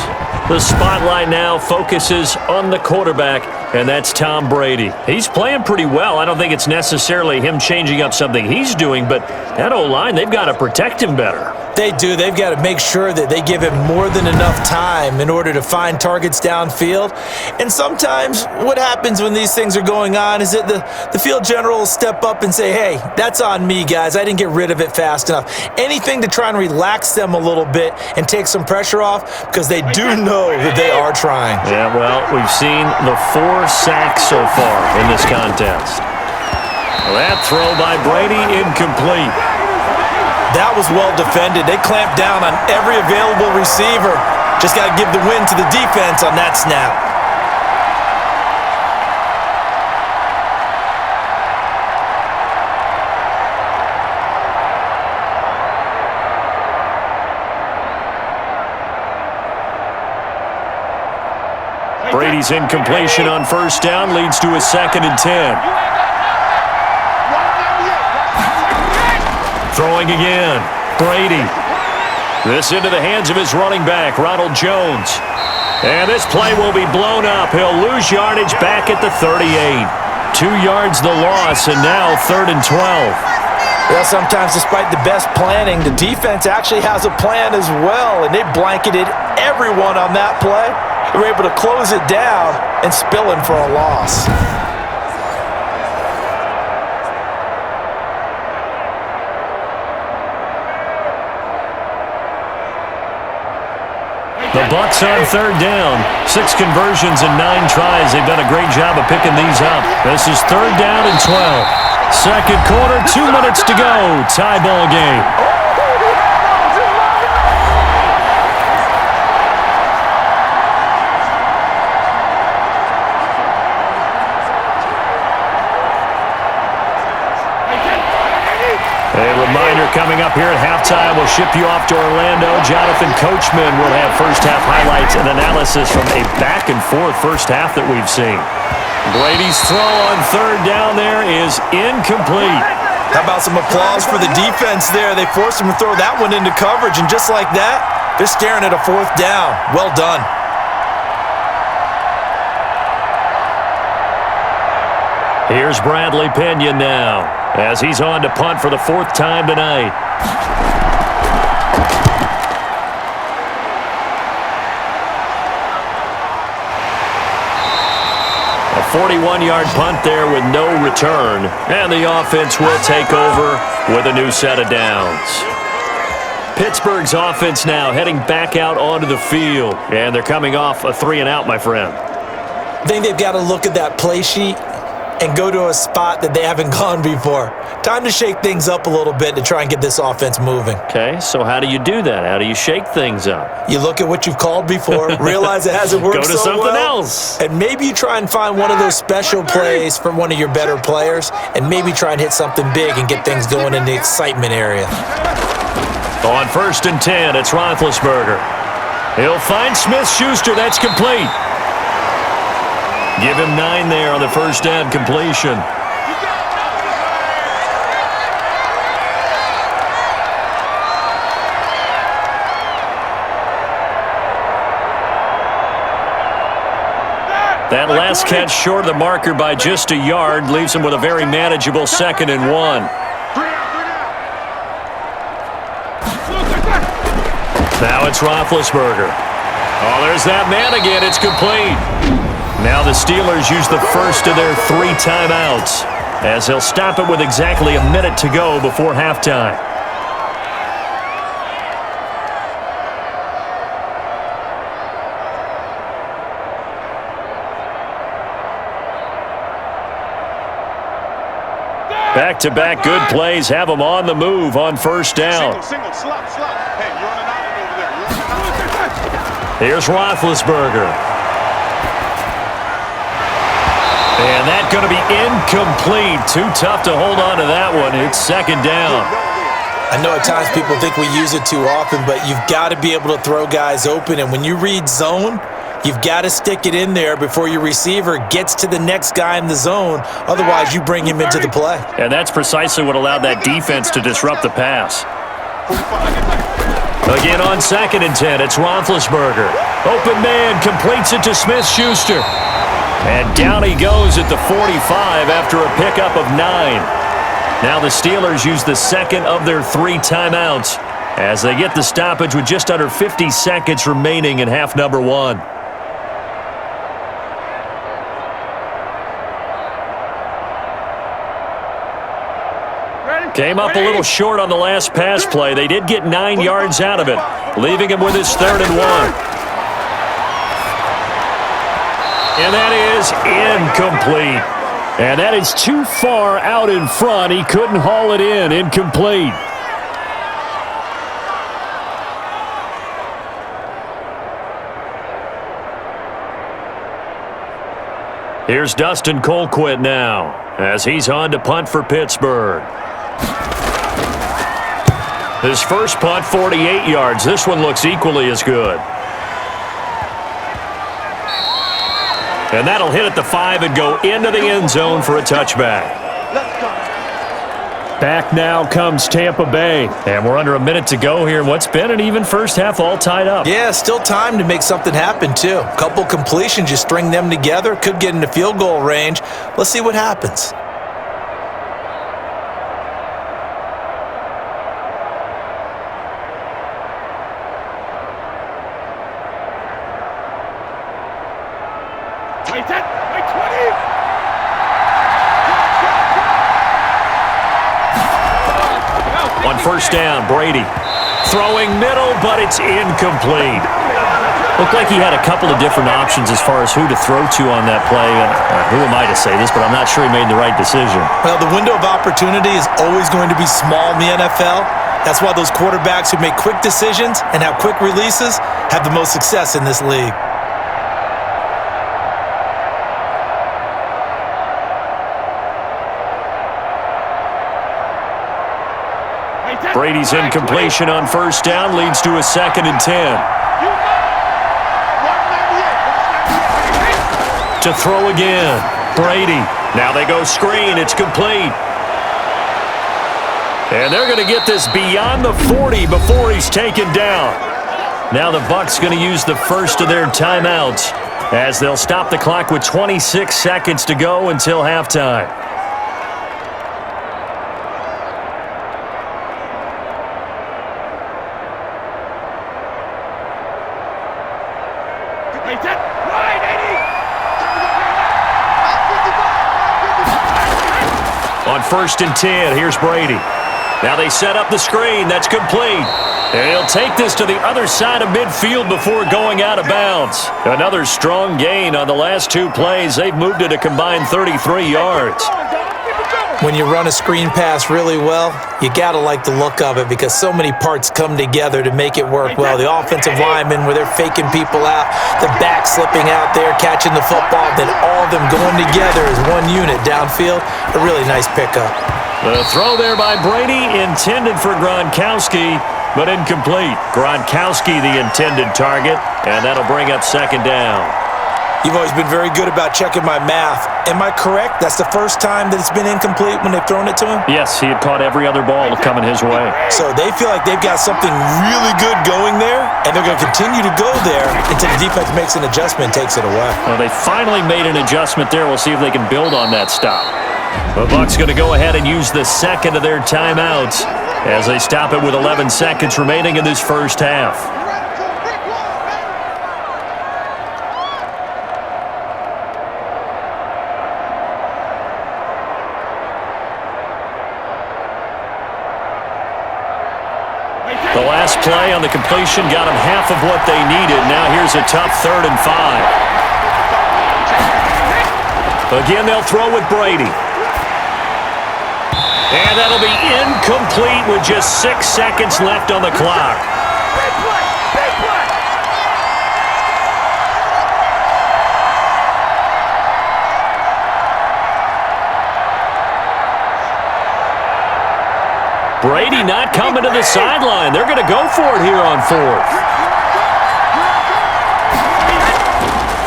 The spotlight now focuses on the quarterback, and that's Tom Brady. He's playing pretty well. I don't think it's necessarily him changing up something he's doing, but that O-line, they've got to protect him better. They do. They've got to make sure that they give him more than enough time in order to find targets downfield. And sometimes what happens when these things are going on is that the field general will step up and say, hey, that's on me, guys. I didn't get rid of it fast enough. Anything to try and relax them a little bit and take some pressure off because they do know that they are trying. Yeah, well, we've seen the 4 sacks so far in this contest. That throw by Brady, incomplete. That was well defended. They clamped down on every available receiver. Just got to give the win to the defense on that snap. Brady's incompletion on 1st down leads to a 2nd and 10. Throwing again. Brady. This into the hands of his running back, Ronald Jones. And this play will be blown up. He'll lose yardage back at the 38. 2 yards the loss, and now 3rd and 12. Well, sometimes despite the best planning, the defense actually has a plan as well, and they blanketed everyone on that play. They were able to close it down and spill him for a loss. The Bucs on 3rd down. 6 conversions and 9 tries. They've done a great job of picking these up. This is 3rd down and 12. 2nd quarter, 2 minutes to go. Tie ball game. A reminder coming up here at halftime. We'll ship you off to Orlando. Jonathan Coachman will have first-half highlights and analysis from a back-and-forth first half that we've seen. Brady's throw on 3rd down there is incomplete. How about some applause for the defense there? They forced him to throw that one into coverage, and just like that, they're staring at a 4th down. Well done. Here's Bradley Pinion now, as he's on to punt for the 4th time tonight. A 41-yard punt there with no return, and the offense will take over with a new set of downs. Pittsburgh's offense now heading back out onto the field, and they're coming off a 3-and-out, my friend. I think they've got to look at that play sheet and go to a spot that they haven't gone before. Time to shake things up a little bit to try and get this offense moving. Okay, so how do you do that? How do you shake things up? You look at what you've called before, realize it hasn't worked go to so something well, else. and maybe you try and find one of those special plays from one of your better players, and maybe try and hit something big and get things going in the excitement area. On 1st and 10, it's Roethlisberger. He'll find Smith-Schuster. That's complete. Give him 9 there on the 1st down completion. That last catch short of the marker by just a yard leaves him with a very manageable 2nd and 1. Now it's Roethlisberger. Oh, there's that man again. It's complete. Now the Steelers use the first of their 3 timeouts, as they'll stop it with exactly a minute to go before halftime. Back-to-back good plays have them on the move on first down. Single, slot. Hey, you're on an island over there. Here's Roethlisberger. And that's going to be incomplete. Too tough to hold on to that one. It's second down. I know at times people think we use it too often, but you've got to be able to throw guys open. And when you read zone, you've got to stick it in there before your receiver gets to the next guy in the zone. Otherwise, you bring him into the play. And that's precisely what allowed that defense to disrupt the pass. Again on 2nd and 10, it's Roethlisberger. Open man, completes it to Smith-Schuster. And down he goes at the 45 after a pickup of 9. Now the Steelers use the second of their 3 timeouts as they get the stoppage with just under 50 seconds remaining in half number 1. Came up a little short on the last pass play. They did get 9 yards out of it, leaving him with his 3rd and 1. And that is incomplete. And that is too far out in front. He couldn't haul it in. Incomplete. Here's Dustin Colquitt now as he's on to punt for Pittsburgh. His first punt, 48 yards. This one looks equally as good. And that'll hit at the 5 and go into the end zone for a touchback. Back now comes Tampa Bay. And we're under a minute to go here in what's been an even first half, all tied up. Yeah, still time to make something happen, too. A couple completions, you string them together, could get into field goal range. Let's see what happens. On first down, Brady throwing middle, but it's incomplete. Looked like he had a couple of different options as far as who to throw to on that play. Who am I to say this, but I'm not sure he made the right decision. Well, the window of opportunity is always going to be small in the NFL. That's why those quarterbacks who make quick decisions and have quick releases have the most success in this league. Brady's incompletion on first down leads to a 2nd and 10. To throw again, Brady. Now they go screen. It's complete. And they're going to get this beyond the 40 before he's taken down. Now the Bucs going to use the first of their timeouts as they'll stop the clock with 26 seconds to go until halftime. On 1st and 10, here's Brady. Now they set up the screen. That's complete. And he'll take this to the other side of midfield before going out of bounds. Another strong gain on the last 2 plays. They've moved it a combined 33 yards. When you run a screen pass really well, you got to like the look of it because so many parts come together to make it work well. The offensive linemen where they're faking people out, the back slipping out there, catching the football, then all of them going together as one unit downfield. A really nice pickup. The throw there by Brady intended for Gronkowski, but incomplete. Gronkowski the intended target, and that'll bring up 2nd down. You've always been very good about checking my math. Am I correct? That's the first time that it's been incomplete when they've thrown it to him? Yes, he had caught every other ball coming his way. So they feel like they've got something really good going there, and they're going to continue to go there until the defense makes an adjustment and takes it away. Well, they finally made an adjustment there. We'll see if they can build on that stop. The Bucs going to go ahead and use the second of their timeouts as they stop it with 11 seconds remaining in this first half. The last play on the completion got them half of what they needed. Now here's a tough 3rd and 5. Again, they'll throw with Brady. And that'll be incomplete with just 6 seconds left on the clock. Brady not coming to the sideline. They're going to go for it here on 4th.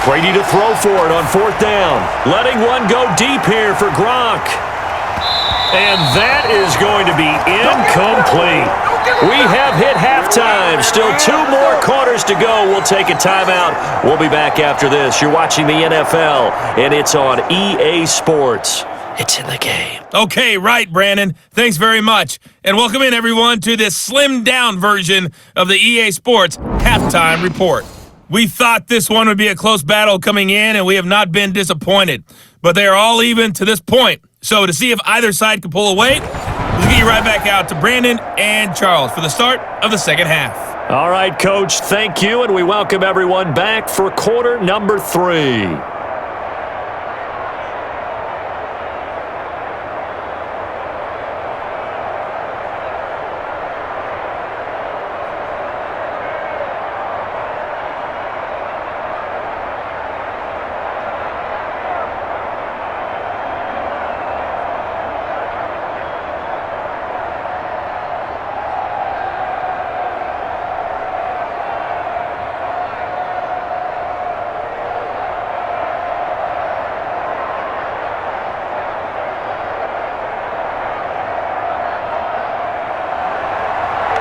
Brady to throw for it on 4th down. Letting one go deep here for Gronk. And that is going to be incomplete. We have hit halftime. Still 2 more quarters to go. We'll take a timeout. We'll be back after this. You're watching the NFL, and it's on EA Sports. It's in the game. Okay, right, Brandon. Thanks very much. And welcome in, everyone, to this slimmed-down version of the EA Sports Halftime Report. We thought this one would be a close battle coming in, and we have not been disappointed. But they are all even to this point. So to see if either side can pull away, let's get you right back out to Brandon and Charles for the start of the second half. All right, Coach, thank you, and we welcome everyone back for quarter number 3.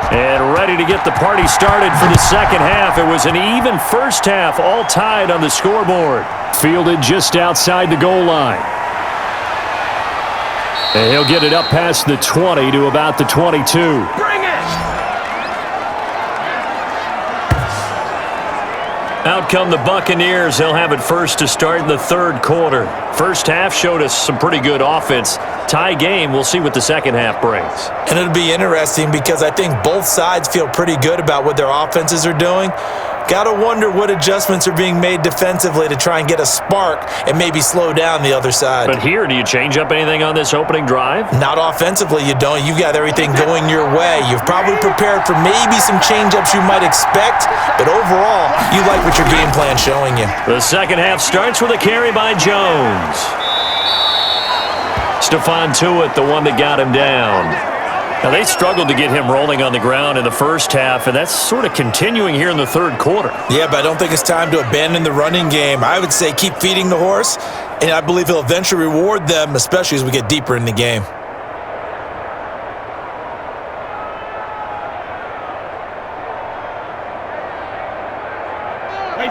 And ready to get the party started for the second half. It was an even first half, all tied on the scoreboard. Fielded just outside the goal line. And he'll get it up past the 20 to about the 22. Bring it! Out come the Buccaneers. They'll have it first to start in the third quarter. First half showed us some pretty good offense. Tie game. We'll see what the second half brings. And it'll be interesting because I think both sides feel pretty good about what their offenses are doing. Got to wonder what adjustments are being made defensively to try and get a spark and maybe slow down the other side. But here, do you change up anything on this opening drive? Not offensively, you don't. You've got everything going your way. You've probably prepared for maybe some change-ups you might expect, but overall, you like what your game plan's showing you. The second half starts with a carry by Jones. Stephon Tuitt, the one that got him down. Now, they struggled to get him rolling on the ground in the first half, and that's sort of continuing here in the third quarter. Yeah, but I don't think it's time to abandon the running game. I would say keep feeding the horse, and I believe he'll eventually reward them, especially as we get deeper in the game.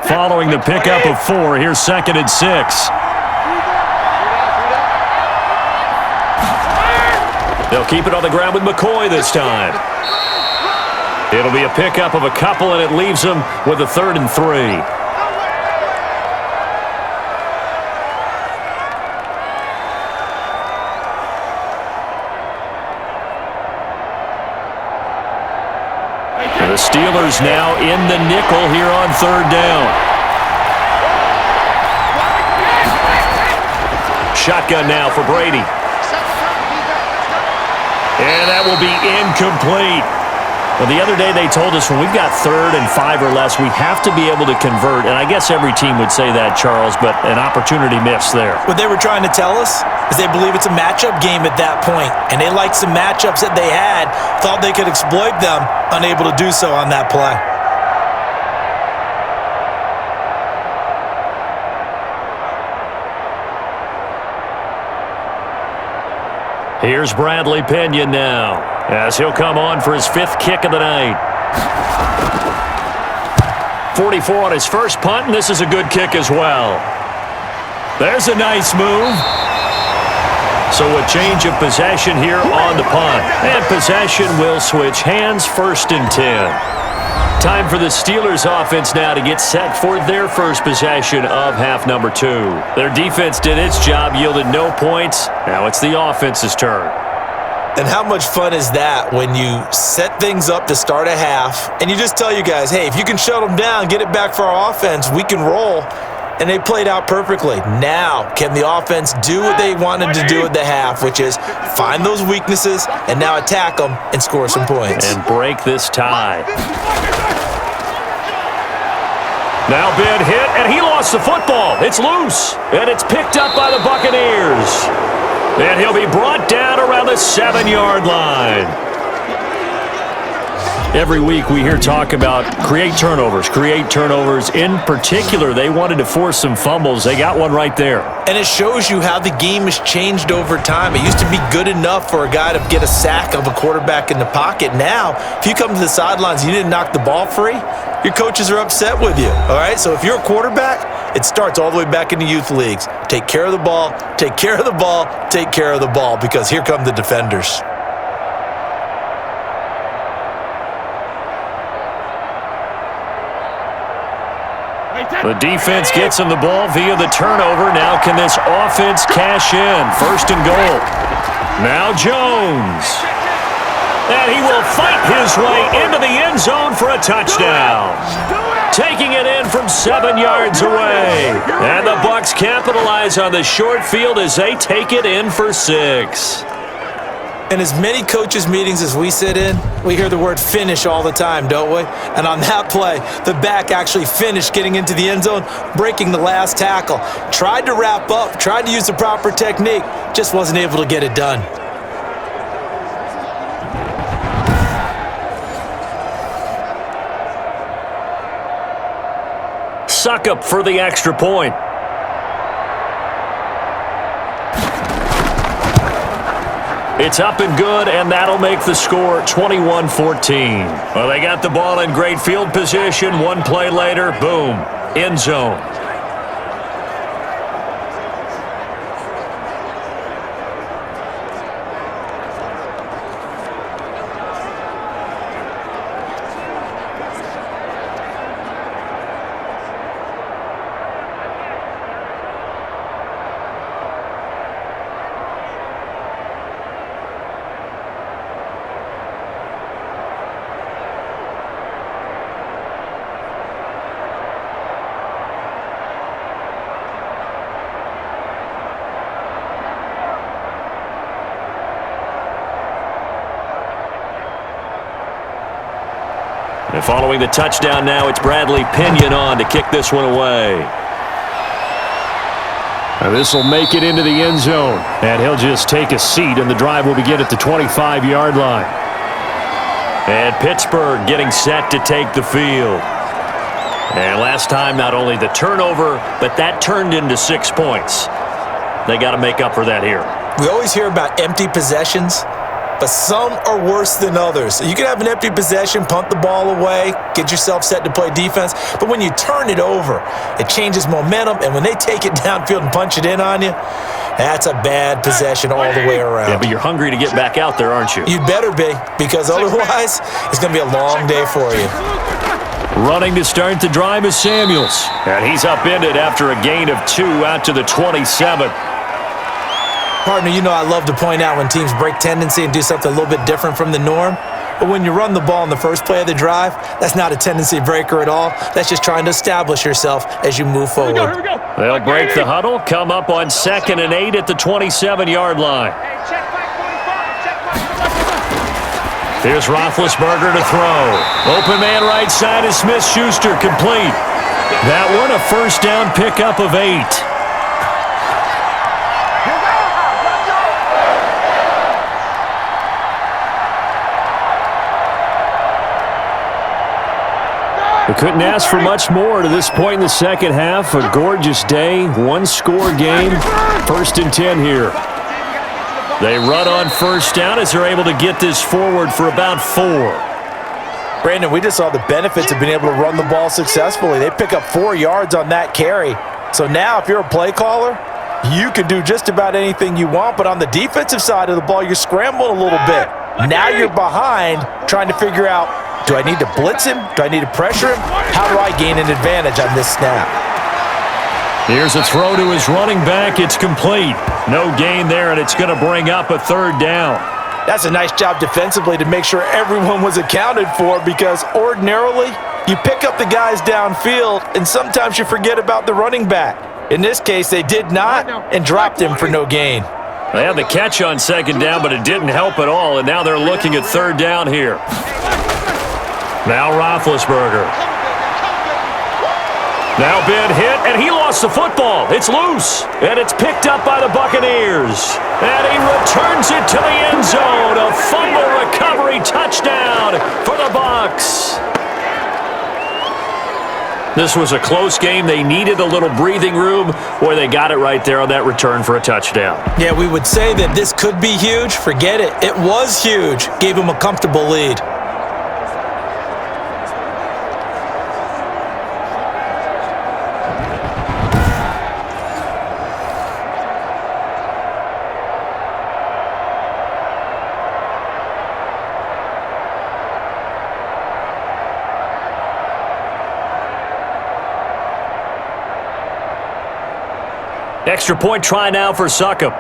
Following the pickup of 4, here's 2nd and 6. They'll keep it on the ground with McCoy this time. It'll be a pickup of a couple, and it leaves them with a 3rd and 3. And the Steelers now in the nickel here on 3rd down. Shotgun now for Brady. And that will be incomplete. Well, the other day they told us when we've got 3rd and 5 or less, we have to be able to convert. And I guess every team would say that, Charles, but an opportunity missed there. What they were trying to tell us is they believe it's a matchup game at that point, and they liked some matchups that they had, thought they could exploit them, unable to do so on that play. Here's Bradley Pinion now, as he'll come on for his 5th kick of the night. 44 on his first punt, and this is a good kick as well. There's a nice move. So a change of possession here on the punt. And possession will switch hands, 1st and 10. Time for the Steelers offense now to get set for their first possession of half number 2. Their defense did its job, yielded no points. Now it's the offense's turn. And how much fun is that when you set things up to start a half and you just tell you guys, hey, if you can shut them down, get it back for our offense, we can roll. and they played out perfectly. Now, can the offense do what they wanted to do at the half, which is find those weaknesses and now attack them and score some points? And break this tie. Now big hit, and he lost the football. It's loose, and it's picked up by the Buccaneers. And he'll be brought down around the 7-yard line. Every week we hear talk about create turnovers. In particular, they wanted to force some fumbles. They got one right there. And it shows you how the game has changed over time. It used to be good enough for a guy to get a sack of a quarterback in the pocket. Now, if you come to the sidelines and you didn't knock the ball free, your coaches are upset with you. All right? So if you're a quarterback, it starts all the way back in the youth leagues. Take care of the ball, take care of the ball, take care of the ball, because here come the defenders. The defense gets him the ball via the turnover. Now can this offense cash in? 1st and goal. Now Jones. And he will fight his way into the end zone for a touchdown. Taking it in from 7 yards away. And the Bucs capitalize on the short field as they take it in for 6. In as many coaches' meetings as we sit in, we hear the word finish all the time, don't we? And on that play, the back actually finished getting into the end zone, breaking the last tackle. Tried to wrap up, tried to use the proper technique, just wasn't able to get it done. Suck up for the extra point. It's up and good, and that'll make the score 21-14. Well, they got the ball in great field position. One play later, boom, end zone. And following the touchdown now, it's Bradley Pinion on to kick this one away. And this will make it into the end zone. And he'll just take a seat, and the drive will begin at the 25-yard line. And Pittsburgh getting set to take the field. And last time, not only the turnover, but that turned into 6 points. They got to make up for that here. We always hear about empty possessions, but some are worse than others. You can have an empty possession, punt the ball away, get yourself set to play defense, but when you turn it over, it changes momentum, and when they take it downfield and punch it in on you, that's a bad possession all the way around. Yeah, but you're hungry to get back out there, aren't you? You'd better be, because otherwise, it's going to be a long day for you. Running to start the drive is Samuels, and he's upended after a gain of 2 out to the 27. Partner, you know I love to point out when teams break tendency and do something a little bit different from the norm. But when you run the ball in the first play of the drive, that's not a tendency breaker at all. That's just trying to establish yourself as you move forward. Here we go. They'll break the huddle, come up on 2nd and 8 at the 27-yard line. Here's Roethlisberger to throw. Open man right side is Smith-Schuster, complete. That one a first down pickup of 8. We couldn't ask for much more to this point in the second half. A gorgeous day, one-score game, 1st and 10 here. They run on first down as they're able to get this forward for about 4. Brandon, we just saw the benefits of being able to run the ball successfully. They pick up 4 yards on that carry. So now if you're a play caller, you can do just about anything you want, but on the defensive side of the ball, you're scrambling a little bit. Now you're behind trying to figure out, do I need to blitz him? Do I need to pressure him? How do I gain an advantage on this snap? Here's a throw to his running back. It's complete. No gain there, and it's going to bring up a 3rd down. That's a nice job defensively to make sure everyone was accounted for, because ordinarily You pick up the guys downfield, and sometimes you forget about the running back. In this case, they did not and dropped him for no gain. They had the catch on second down, but it didn't help at all, and now they're looking at third down here. Now Roethlisberger. Now been hit, and he lost the football. It's loose, and it's picked up by the Buccaneers. And he returns it to the end zone. A fumble recovery touchdown for the Bucs. This was a close game. They needed a little breathing room. Boy, they got it right there on that return for a touchdown. Yeah, we would say that this could be huge. Forget it. It was huge. Gave him a comfortable lead. Extra point try now for Succop.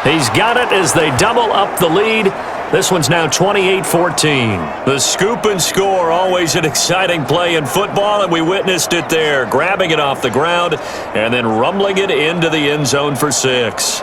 He's got it as they double up the lead. This one's now 28-14. The scoop and score, always an exciting play in football, and we witnessed it there. Grabbing it off the ground and then rumbling it into the end zone for 6.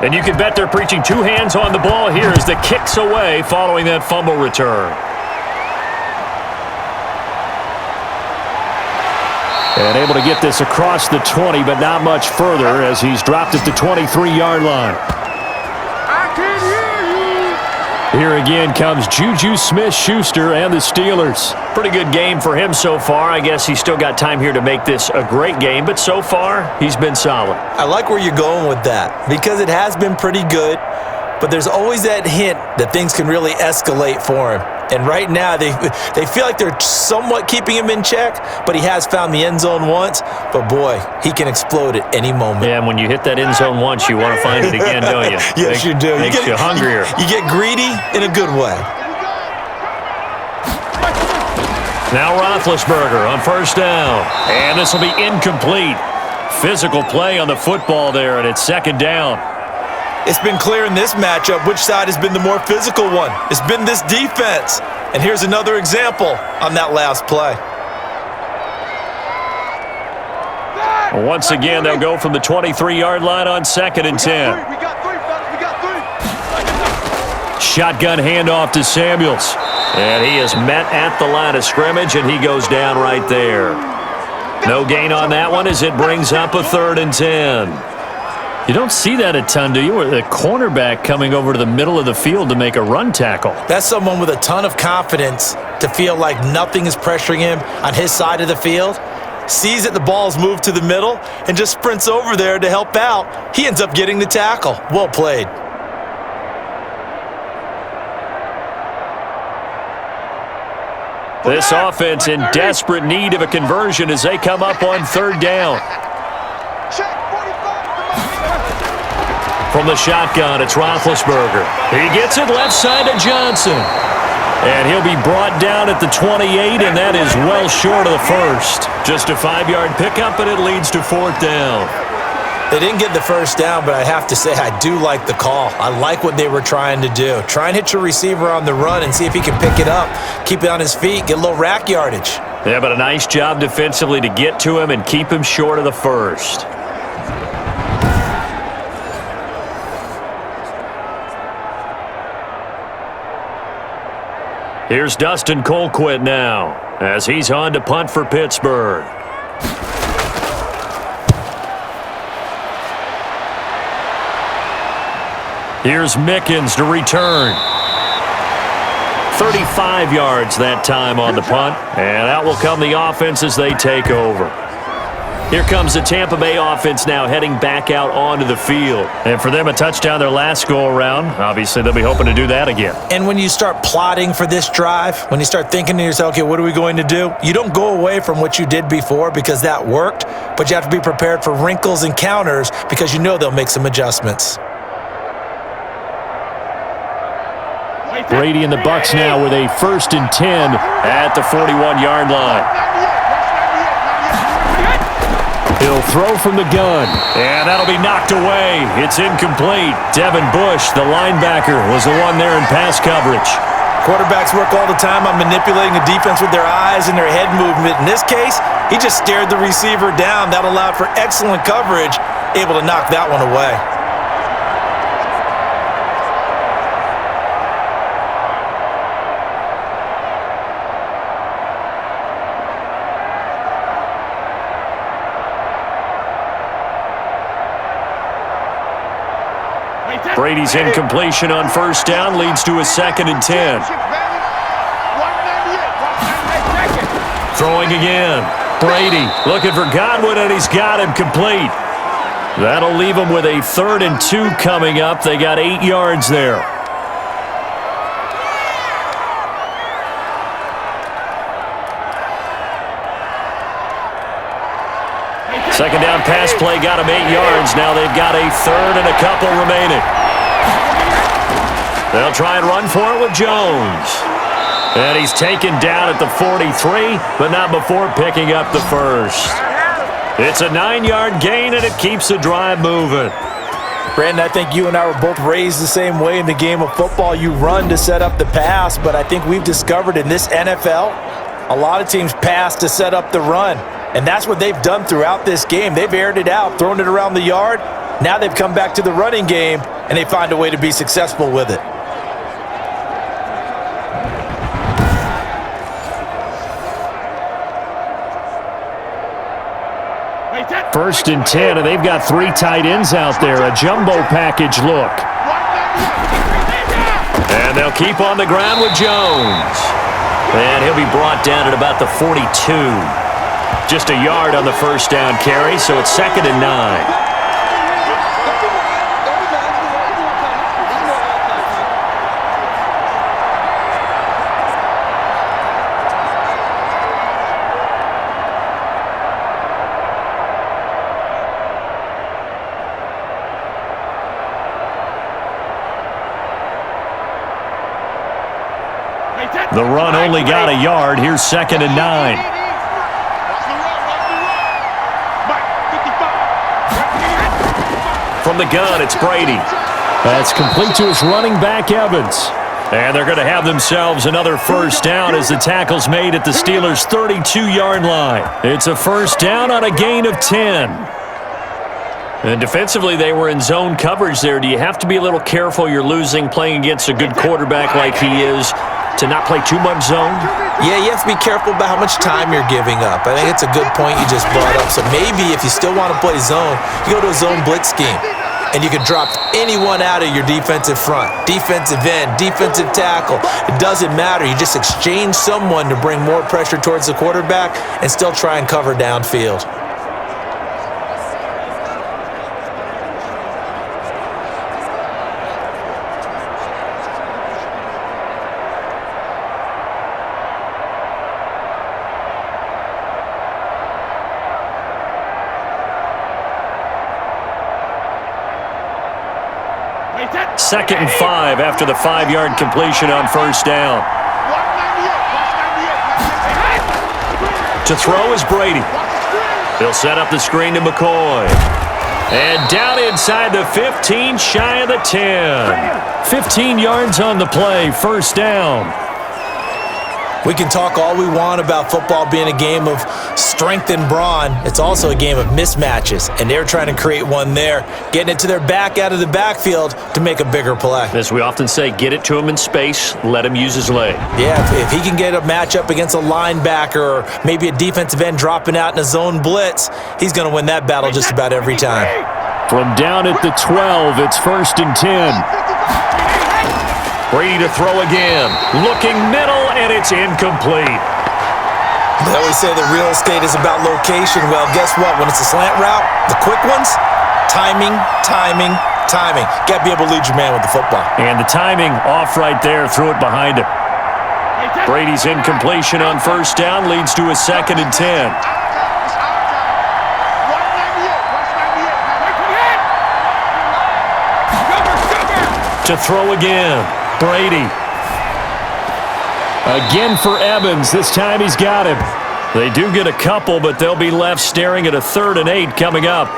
And you can bet they're preaching two hands on the ball here as the kick's away following that fumble return. And able to get this across the 20, but not much further as he's dropped at the 23-yard line. I can hear you. Here again comes Juju Smith-Schuster and the Steelers. Pretty good game for him so far. I guess he's still got time here to make this a great game, but so far, he's been solid. I like where you're going with that because it has been pretty good, but there's always that hint that things can really escalate for him. And right now, they feel like they're somewhat keeping him in check, but he has found the end zone once. But, boy, he can explode at any moment. Yeah, and when you hit that end zone once, you want to find it again, don't you? Yes, you do. Makes you hungrier. You get greedy in a good way. Now Roethlisberger on first down. And this will be incomplete. Physical play on the football there, and it's second down. It's been clear in this matchup which side has been the more physical one. It's been this defense. And here's another example on that last play. Once again, they'll go from the 23-yard line on second and 10. We got three, fellas. We got three. Shotgun handoff to Samuels. And he is met at the line of scrimmage, and he goes down right there. No gain on that one as it brings up a 3rd and 10. You don't see that a ton, do you? Or the cornerback coming over to the middle of the field to make a run tackle. That's someone with a ton of confidence to feel like nothing is pressuring him on his side of the field. Sees that the ball's moved to the middle and just sprints over there to help out. He ends up getting the tackle. Well played. This offense in desperate need of a conversion as they come up on 3rd down. From the shotgun, it's Roethlisberger. He gets it left side to Johnson. And he'll be brought down at the 28, and that is well short of the first. Just a 5-yard pickup, and it leads to 4th down. They didn't get the first down, but I have to say I do like the call. I like what they were trying to do. Try and hit your receiver on the run and see if he can pick it up, keep it on his feet, get a little rack yardage. Yeah, but a nice job defensively to get to him and keep him short of the first. Here's Dustin Colquitt now as he's on to punt for Pittsburgh. Here's Mickens to return. 35 yards that time on the punt, and out will come the offense as they take over. Here comes the Tampa Bay offense now heading back out onto the field. And for them, a touchdown their last go-around. Obviously, they'll be hoping to do that again. And when you start plotting for this drive, when you start thinking to yourself, okay, what are we going to do? You don't go away from what you did before because that worked, but you have to be prepared for wrinkles and counters because you know they'll make some adjustments. Brady and the Bucs now with a 1st and 10 at the 41-yard line. He'll throw from the gun, and that'll be knocked away. It's incomplete. Devin Bush, the linebacker, was the one there in pass coverage. Quarterbacks work all the time on manipulating the defense with their eyes and their head movement. In this case, he just stared the receiver down. That allowed for excellent coverage, able to knock that one away. Brady's incompletion on 1st down leads to a 2nd and 10. Throwing again. Brady looking for Godwin, and he's got him complete. That'll leave him with a 3rd and 2 coming up. They got 8 yards there. Second down pass play got him 8 yards. Now they've got a 3rd and a couple remaining. They'll try and run for it with Jones. And he's taken down at the 43, but not before picking up the 1st. It's a 9-yard gain, and it keeps the drive moving. Brandon, I think you and I were both raised the same way in the game of football. You run to set up the pass, but I think we've discovered in this NFL, a lot of teams pass to set up the run. And that's what they've done throughout this game. They've aired it out, thrown it around the yard. Now they've come back to the running game, and they find a way to be successful with it. 1st and 10, and they've got 3 tight ends out there. A jumbo package look. And they'll keep on the ground with Jones. And he'll be brought down at about the 42. Just a yard on the 1st down carry, so it's 2nd and 9. The run only got a yard. Here's 2nd and 9. From the gun, it's Brady. That's complete to his running back, Evans. And they're going to have themselves another 1st down as the tackle's made at the Steelers' 32-yard line. It's a 1st down on a gain of 10. And defensively, they were in zone coverage there. Do you have to be a little careful you're losing playing against a good quarterback like he is to not play too much zone? Yeah, you have to be careful about how much time you're giving up. I think it's a good point you just brought up. So maybe if you still want to play zone, you go to a zone blitz scheme. And you can drop anyone out of your defensive front. Defensive end, defensive tackle. It doesn't matter. You just exchange someone to bring more pressure towards the quarterback and still try and cover downfield. Second and 5 after the 5-yard completion on 1st down. To throw is Brady. He'll set up the screen to McCoy. And down inside the 15, shy of the 10. 15 yards on the play, 1st down. We can talk all we want about football being a game of strength and brawn. It's also a game of mismatches, and they're trying to create one there, getting it to their back out of the backfield to make a bigger play. As we often say, get it to him in space, let him use his leg. Yeah, if he can get a matchup against a linebacker or maybe a defensive end dropping out in a zone blitz, he's going to win that battle just about every time. From down at the 12, it's 1st and 10. Brady to throw again. Looking middle, and it's incomplete. They always say that real estate is about location. Well, guess what? When it's a slant route, the quick ones, timing. Got to be able to lead your man with the football. And the timing off right there. Threw it behind him. Brady's incompletion on first down leads to a 2nd and 10. To throw again, Brady. Again for Evans. This time he's got him. They do get a couple, but they'll be left staring at a 3rd and 8 coming up.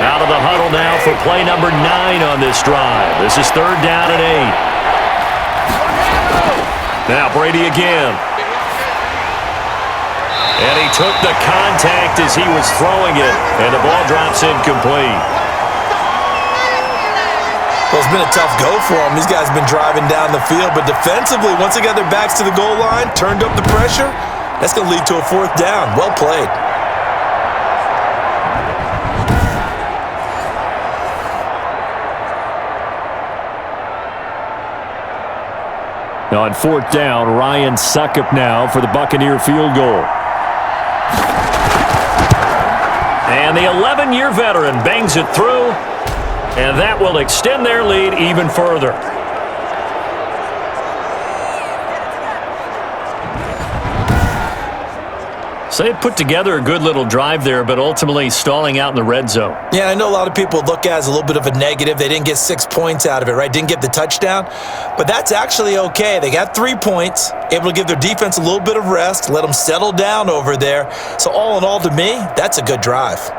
Out of the huddle now for play number 9 on this drive. This is 3rd down and 8. Now Brady again. And he took the contact as he was throwing it, and the ball drops incomplete. Well, it's been a tough go for him. These guys have been driving down the field, but defensively, once they got their backs to the goal line, turned up the pressure, that's going to lead to a 4th down. Well played. On 4th down, Ryan Suckup now for the Buccaneer field goal. And the 11-year veteran bangs it through, and that will extend their lead even further. So they put together a good little drive there, but ultimately stalling out in the red zone. Yeah, I know a lot of people look at it as a little bit of a negative. They didn't get 6 points out of it, right? Didn't get the touchdown. But that's actually okay. They got 3 points, able to give their defense a little bit of rest, let them settle down over there. So all in all, to me, that's a good drive.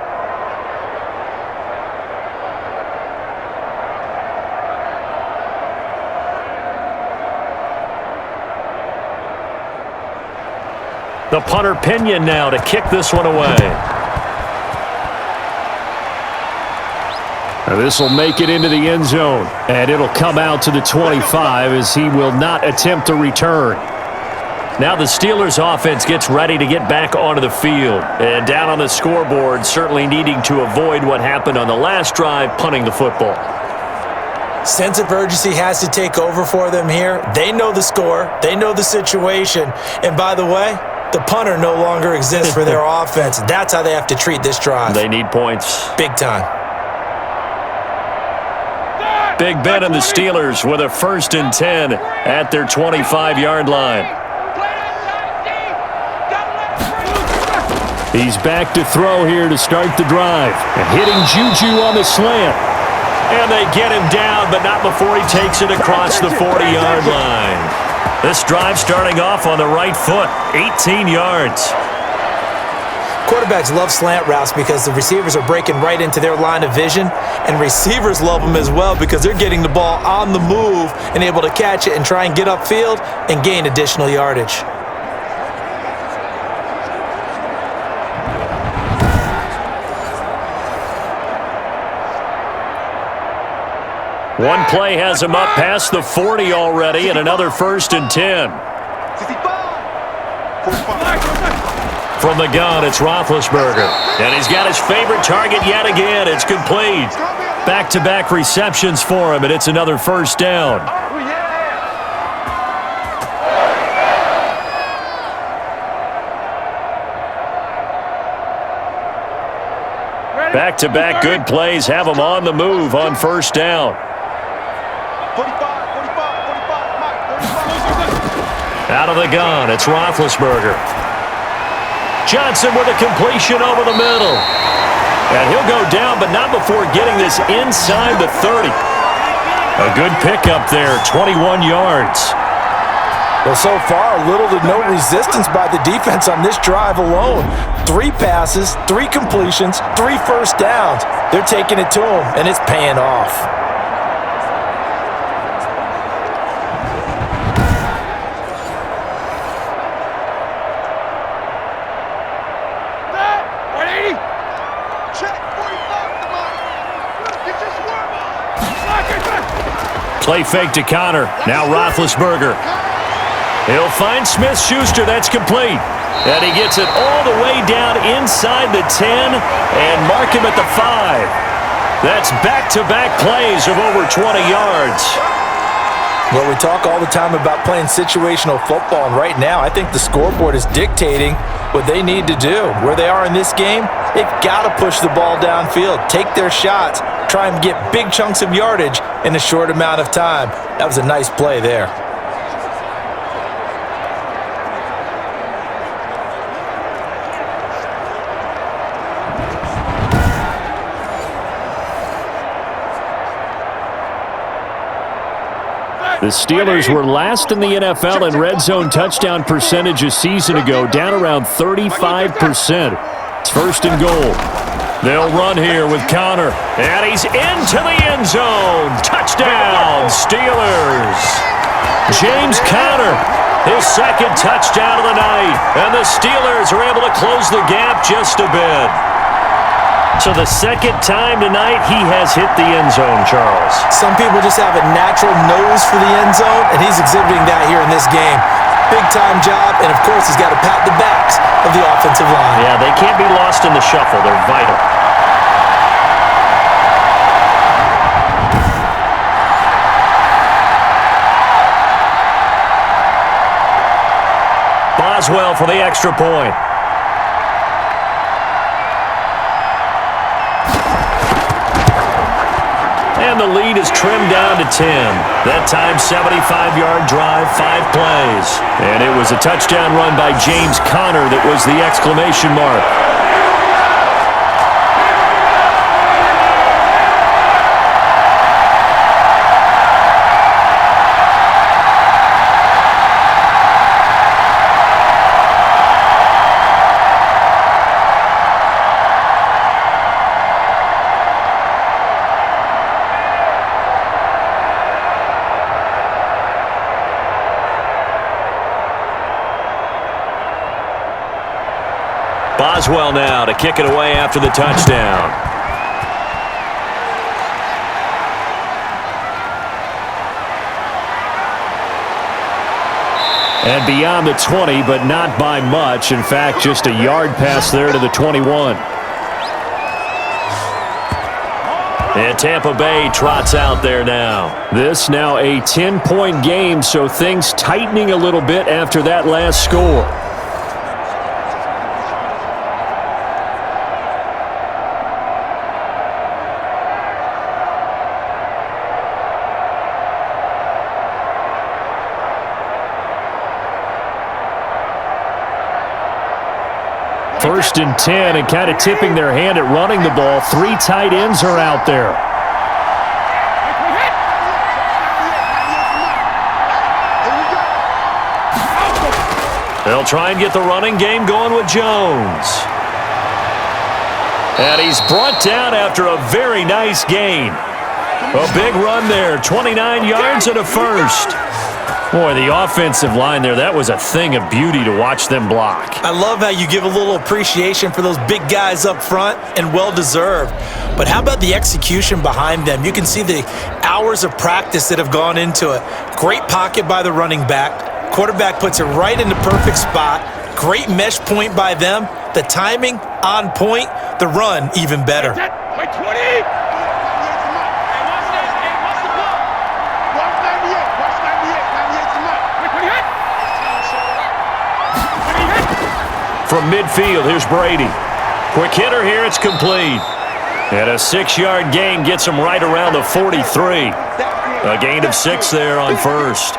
The punter Pinion now to kick this one away. This will make it into the end zone, and it'll come out to the 25 as he will not attempt to return. Now the Steelers offense gets ready to get back onto the field, and down on the scoreboard, certainly needing to avoid what happened on the last drive, punting the football. Sense of urgency has to take over for them here. They know the score. They know the situation. And by the way, the punter no longer exists for their offense. That's how they have to treat this drive. They need points. Big time. Big Ben and the Steelers with a 1st and 10 at their 25-yard line. He's back to throw here to start the drive. And hitting Juju on the slant. And they get him down, but not before he takes it across the 40-yard line. This drive starting off on the right foot, 18 yards. Quarterbacks love slant routes because the receivers are breaking right into their line of vision, and receivers love them as well because they're getting the ball on the move and able to catch it and try and get upfield and gain additional yardage. One play has him up past the 40 already, and another 1st and 10. From the gun, it's Roethlisberger. And he's got his favorite target yet again. It's complete. Back-to-back receptions for him, and it's another 1st down. Back-to-back good plays have him on the move on 1st down. Out of the gun, it's Roethlisberger. Johnson with a completion over the middle. And he'll go down, but not before getting this inside the 30. A good pickup there, 21 yards. Well, so far, little to no resistance by the defense on this drive alone. 3 passes, 3 completions, 3 1st downs. They're taking it to him, and it's paying off. Check 45. Play fake to Connor. Now Roethlisberger. He'll find Smith-Schuster. That's complete. And he gets it all the way down inside the 10 and mark him at the 5. That's back-to-back plays of over 20 yards. Well, we talk all the time about playing situational football, and right now I think the scoreboard is dictating what they need to do. Where they are in this game, they've got to push the ball downfield, take their shots, try and get big chunks of yardage in a short amount of time. That was a nice play there. The Steelers were last in the NFL in red zone touchdown percentage a season ago, down around 35%. It's first and goal. They'll run here with Connor, and he's into the end zone. Touchdown, Steelers. James Conner, his second touchdown of the night, and the Steelers are able to close the gap just a bit. So the second time tonight he has hit the end zone, Charles. Some people just have a natural nose for the end zone, and he's exhibiting that here in this game. Big-time job, and of course he's got to pat the backs of the offensive line. Yeah, they can't be lost in the shuffle. They're vital. Boswell for the extra point. And the lead is trimmed down to 10. That time, 75-yard drive, 5 plays. And it was a touchdown run by James Conner that was the exclamation mark. Boswell now to kick it away after the touchdown. And beyond the 20, but not by much. In fact, just a yard pass there to the 21. And Tampa Bay trots out there now. This now a 10-point game, so things tightening a little bit after that last score. First and 10, and kind of tipping their hand at running the ball. 3 tight ends are out there. They'll try and get the running game going with Jones. And he's brought down after a very nice gain. A big run there, 29 yards and a first. Boy, the offensive line there, that was a thing of beauty to watch them block. I love how you give a little appreciation for those big guys up front, and well-deserved. But how about the execution behind them? You can see the hours of practice that have gone into it. Great pocket by the running back. Quarterback puts it right in the perfect spot. Great mesh point by them. The timing on point. The run even better. From midfield, here's Brady. Quick hitter here, it's complete. And a 6-yard gain gets him right around the 43. A gain of 6 there on first.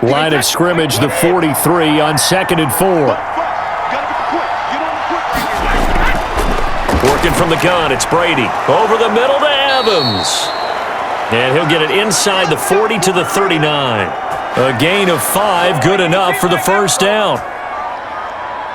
Line of scrimmage, the 43 on 2nd and 4. Working from the gun, it's Brady. Over the middle to Evans. And he'll get it inside the 40 to the 39. A gain of 5, good enough for the first down.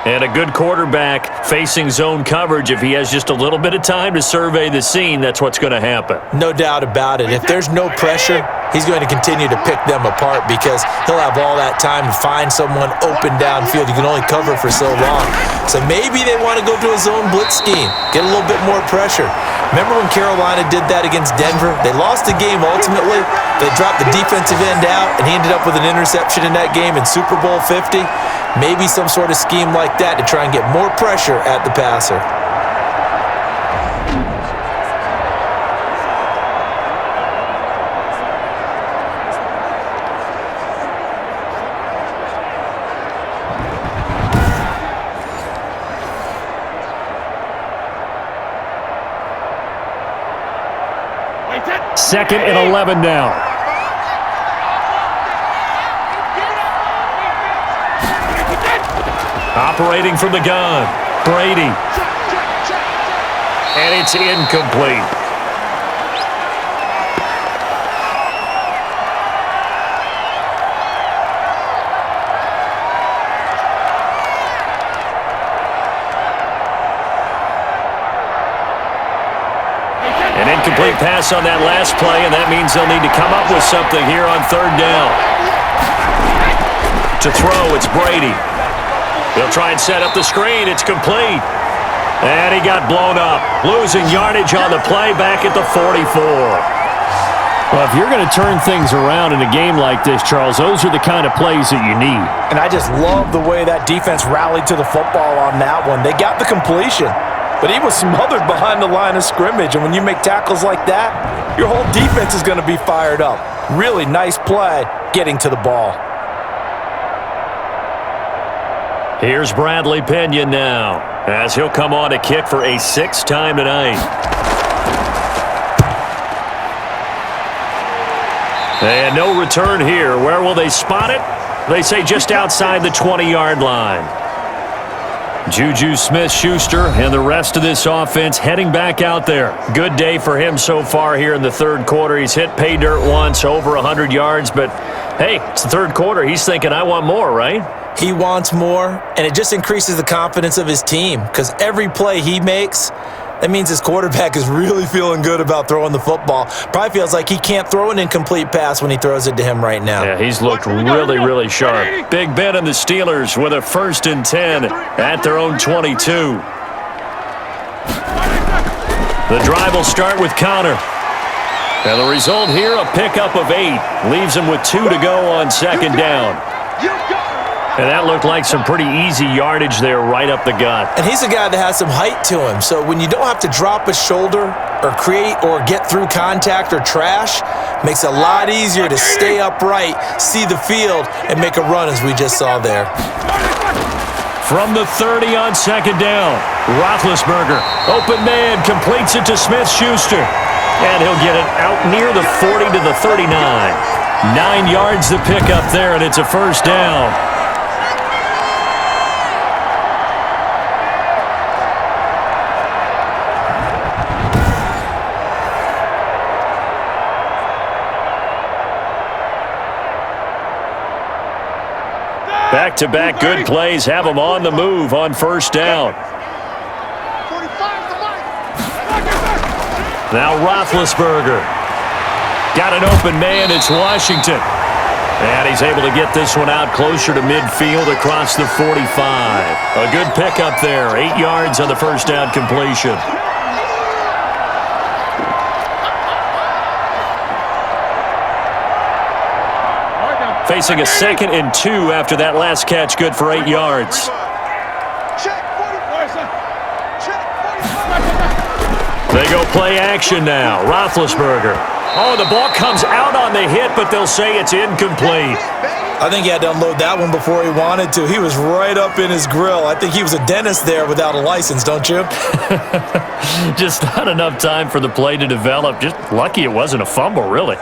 And a good quarterback facing zone coverage. If he has just a little bit of time to survey the scene, that's what's going to happen. No doubt about it. If there's no pressure, he's going to continue to pick them apart because he'll have all that time to find someone open downfield. You can only cover for so long. So maybe they want to go to a zone blitz scheme, get a little bit more pressure. Remember when Carolina did that against Denver? They lost the game ultimately. They dropped the defensive end out, and he ended up with an interception in that game in Super Bowl 50. Maybe some sort of scheme like that to try and get more pressure at the passer. Second and 11 now. Operating from the gun, Brady. And it's incomplete. An incomplete pass on that last play, and that means they'll need to come up with something here on third down. To throw, it's Brady. He'll try and set up the screen. It's complete. And he got blown up. Losing yardage on the play back at the 44. Well, if you're going to turn things around in a game like this, Charles, those are the kind of plays that you need. And I just love the way that defense rallied to the football on that one. They got the completion, but he was smothered behind the line of scrimmage. And when you make tackles like that, your whole defense is going to be fired up. Really nice play getting to the ball. Here's Bradley Pinion now, as he'll come on to kick for a sixth time tonight. And no return here. Where will they spot it? They say just outside the 20-yard line. Juju Smith-Schuster and the rest of this offense heading back out there. Good day for him so far here in the third quarter. He's hit pay dirt once, over 100 yards, but hey, it's the third quarter. He's thinking, I want more, right? He wants more, and it just increases the confidence of his team because every play he makes, that means his quarterback is really feeling good about throwing the football. Probably feels like he can't throw an incomplete pass when he throws it to him right now. Yeah, he's looked really, really sharp. Big Ben and the Steelers with a 1st and 10 at their own 22. The drive will start with Connor. And the result here, a pickup of 8. Leaves him with 2 to go on second down. And that looked like some pretty easy yardage there right up the gut. And he's a guy that has some height to him, so when you don't have to drop a shoulder or create or get through contact or trash, makes it a lot easier to stay upright, see the field, and make a run as we just saw there. From the 30 on second down, Roethlisberger, open man, completes it to Smith-Schuster. And he'll get it out near the 40 to the 39. 9 yards to pick up there, and it's a first down. Back-to-back good plays have them on the move on first down. Now Roethlisberger. Got an open man. It's Washington. And he's able to get this one out closer to midfield across the 45. A good pickup there. 8 yards on the first down completion. Facing a 2nd and 2 after that last catch, good for 8 yards. They go play action now. Roethlisberger. Oh, the ball comes out on the hit, but they'll say it's incomplete. I think he had to unload that one before he wanted to. He was right up in his grill. I think he was a dentist there without a license, don't you? Just not enough time for the play to develop. Just lucky it wasn't a fumble, really.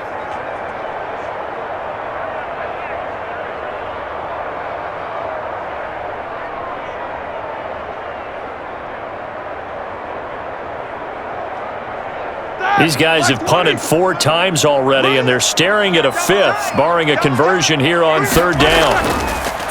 These guys have punted 4 times already, and they're staring at a 5th, barring a conversion here on third down.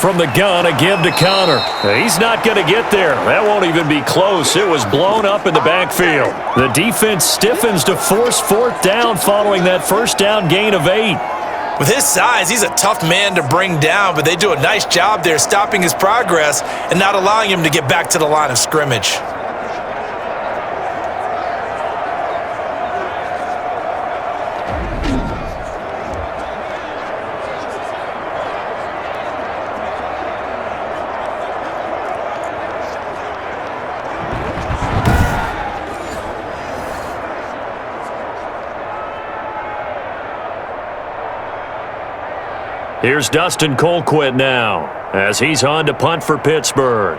From the gun, a give to Connor. He's not going to get there. That won't even be close. It was blown up in the backfield. The defense stiffens to force fourth down following that first down gain of 8. With his size, he's a tough man to bring down, but they do a nice job there stopping his progress and not allowing him to get back to the line of scrimmage. Here's Dustin Colquitt now as he's on to punt for Pittsburgh.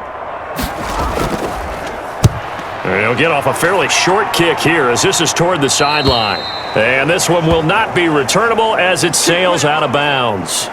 He'll get off a fairly short kick here as this is toward the sideline. And this one will not be returnable as it sails out of bounds.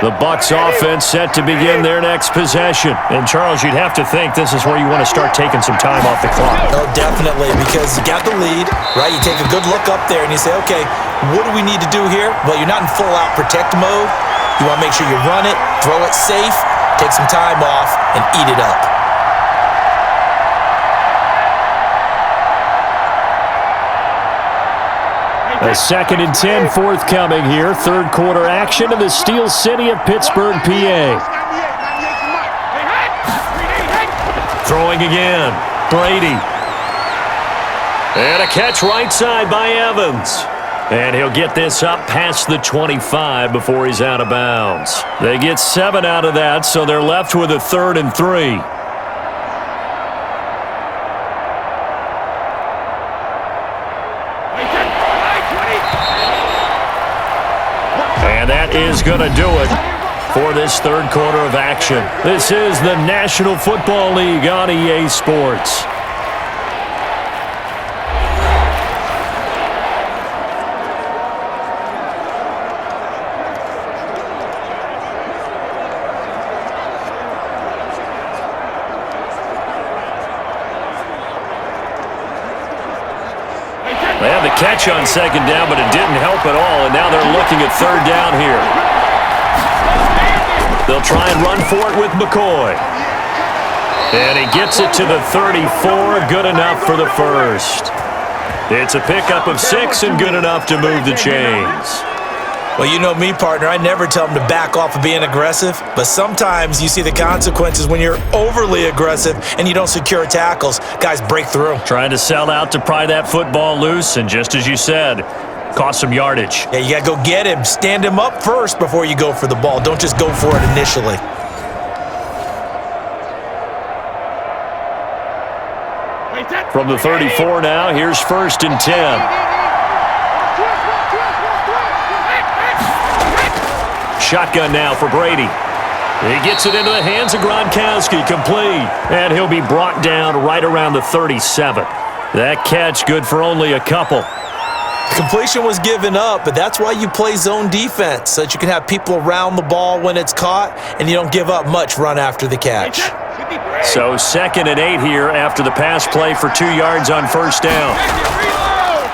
The Bucs offense set to begin their next possession. And, Charles, you'd have to think this is where you want to start taking some time off the clock. Oh, definitely, because you got the lead, right? You take a good look up there and you say, okay, what do we need to do here? Well, you're not in full-out protect mode. You want to make sure you run it, throw it safe, take some time off, and eat it up. A 2nd and 10 forthcoming here. Third quarter action in the Steel City of Pittsburgh, PA. Throwing again. Brady. And a catch right side by Evans. And he'll get this up past the 25 before he's out of bounds. They get 7 out of that, so they're left with a 3rd and 3. And that is going to do it for this third quarter of action. This is the National Football League on EA Sports. They had the catch on second down, but it didn't help at all, and now they're looking at third down here. They'll try and run for it with McCoy. And he gets it to the 34, good enough for the first. It's a pickup of 6 and good enough to move the chains. Well, you know me, partner. I never tell them to back off of being aggressive, but sometimes you see the consequences when you're overly aggressive and you don't secure tackles. Guys break through. Trying to sell out to pry that football loose, and just as you said, cost some yardage. Yeah, you got to go get him. Stand him up first before you go for the ball. Don't just go for it initially. From the 34 now, here's 1st and 10. Shotgun now for Brady. He gets it into the hands of Gronkowski, complete. And he'll be brought down right around the 37. That catch good for only a couple. Completion was given up, but that's why you play zone defense, so that you can have people around the ball when it's caught, and you don't give up much run after the catch. So 2nd and 8 here after the pass play for 2 yards on first down.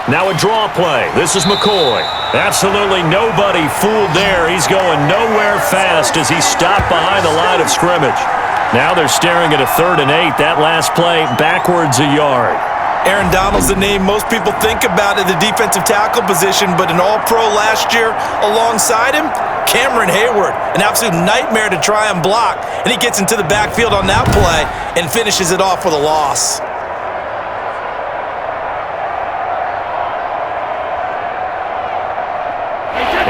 Now a draw play. This is McCoy. Absolutely nobody fooled there. He's going nowhere fast as he's stopped behind the line of scrimmage. Now they're staring at a 3rd and 8. That last play backwards a yard. Aaron Donald's the name most people think about at the defensive tackle position, but an All-Pro last year alongside him, Cameron Hayward, an absolute nightmare to try and block, and he gets into the backfield on that play and finishes it off with a loss.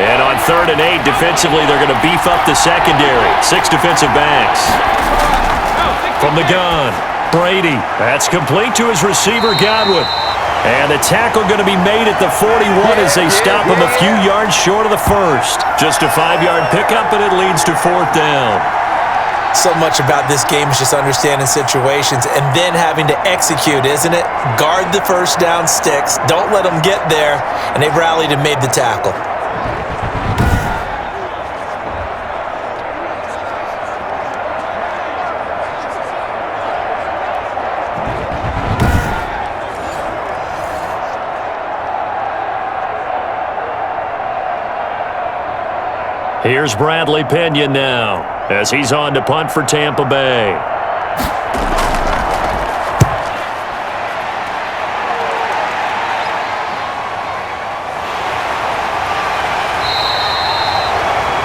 And on 3rd and 8, defensively, they're going to beef up the secondary. 6 defensive backs. From the gun, Brady. That's complete to his receiver, Godwin. And the tackle going to be made at the 41 as they stop him a few yards short of the first. Just a 5-yard pickup, and it leads to 4th down. So much about this game is just understanding situations and then having to execute, isn't it? Guard the first down sticks. Don't let them get there. And they rallied and made the tackle. Here's Bradley Pena now as he's on to punt for Tampa Bay.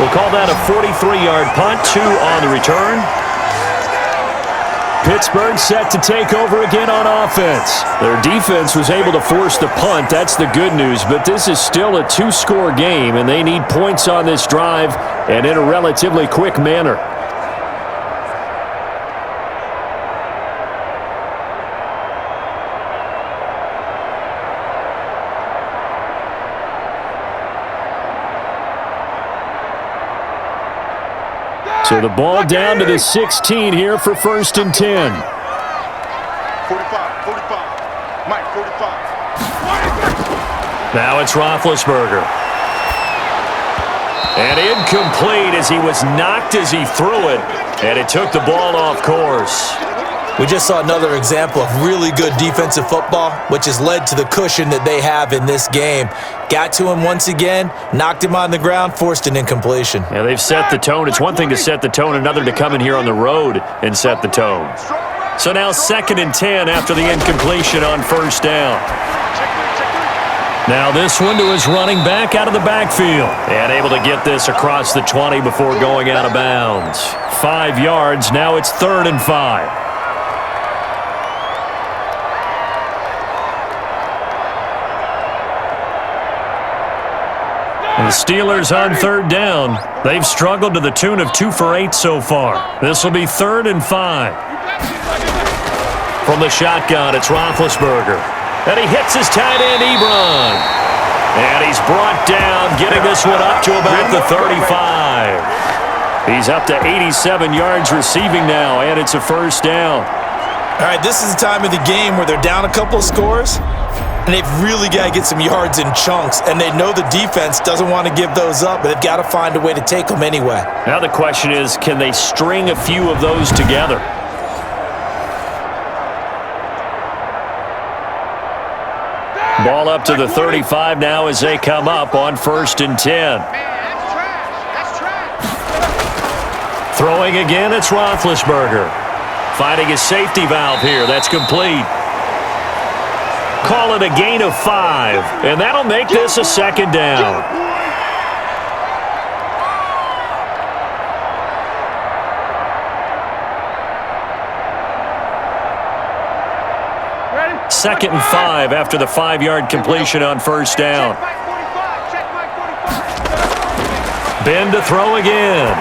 We'll call that a 43-yard punt, 2 on the return. Pittsburgh set to take over again on offense. Their defense was able to force the punt. That's the good news, but this is still a 2-score game, and they need points on this drive and in a relatively quick manner. So the ball down to the 16 here for 1st and 10. 45, 45. Mike, 45. Now it's Roethlisberger. And incomplete as he was knocked as he threw it, and it took the ball off course. We just saw another example of really good defensive football, which has led to the cushion that they have in this game. Got to him once again, knocked him on the ground, forced an incompletion. Yeah, they've set the tone. It's one thing to set the tone, another to come in here on the road and set the tone. So now 2nd and 10 after the incompletion on 1st down. Now this one to his running back out of the backfield. And able to get this across the 20 before going out of bounds. 5 yards, now it's 3rd and 5. The Steelers on 3rd down. They've struggled to the tune of 2 for 8 so far. This will be 3rd and 5. From the shotgun, it's Roethlisberger. And he hits his tight end, Ebron. And he's brought down, getting this one up to about the 35. He's up to 87 yards receiving now, and it's a 1st down. All right, this is the time of the game where they're down a couple of scores, and they've really got to get some yards in chunks, and they know the defense doesn't want to give those up, but they've got to find a way to take them anyway. Now the question is, can they string a few of those together? Ball up to the 35 now as they come up on 1st and 10. Throwing again, it's Roethlisberger. Finding his safety valve here. That's complete. Call it a gain of 5, and that'll make this a 2nd down. Ready? 2nd and 5 after the 5-yard completion on 1st down. Ben to throw again.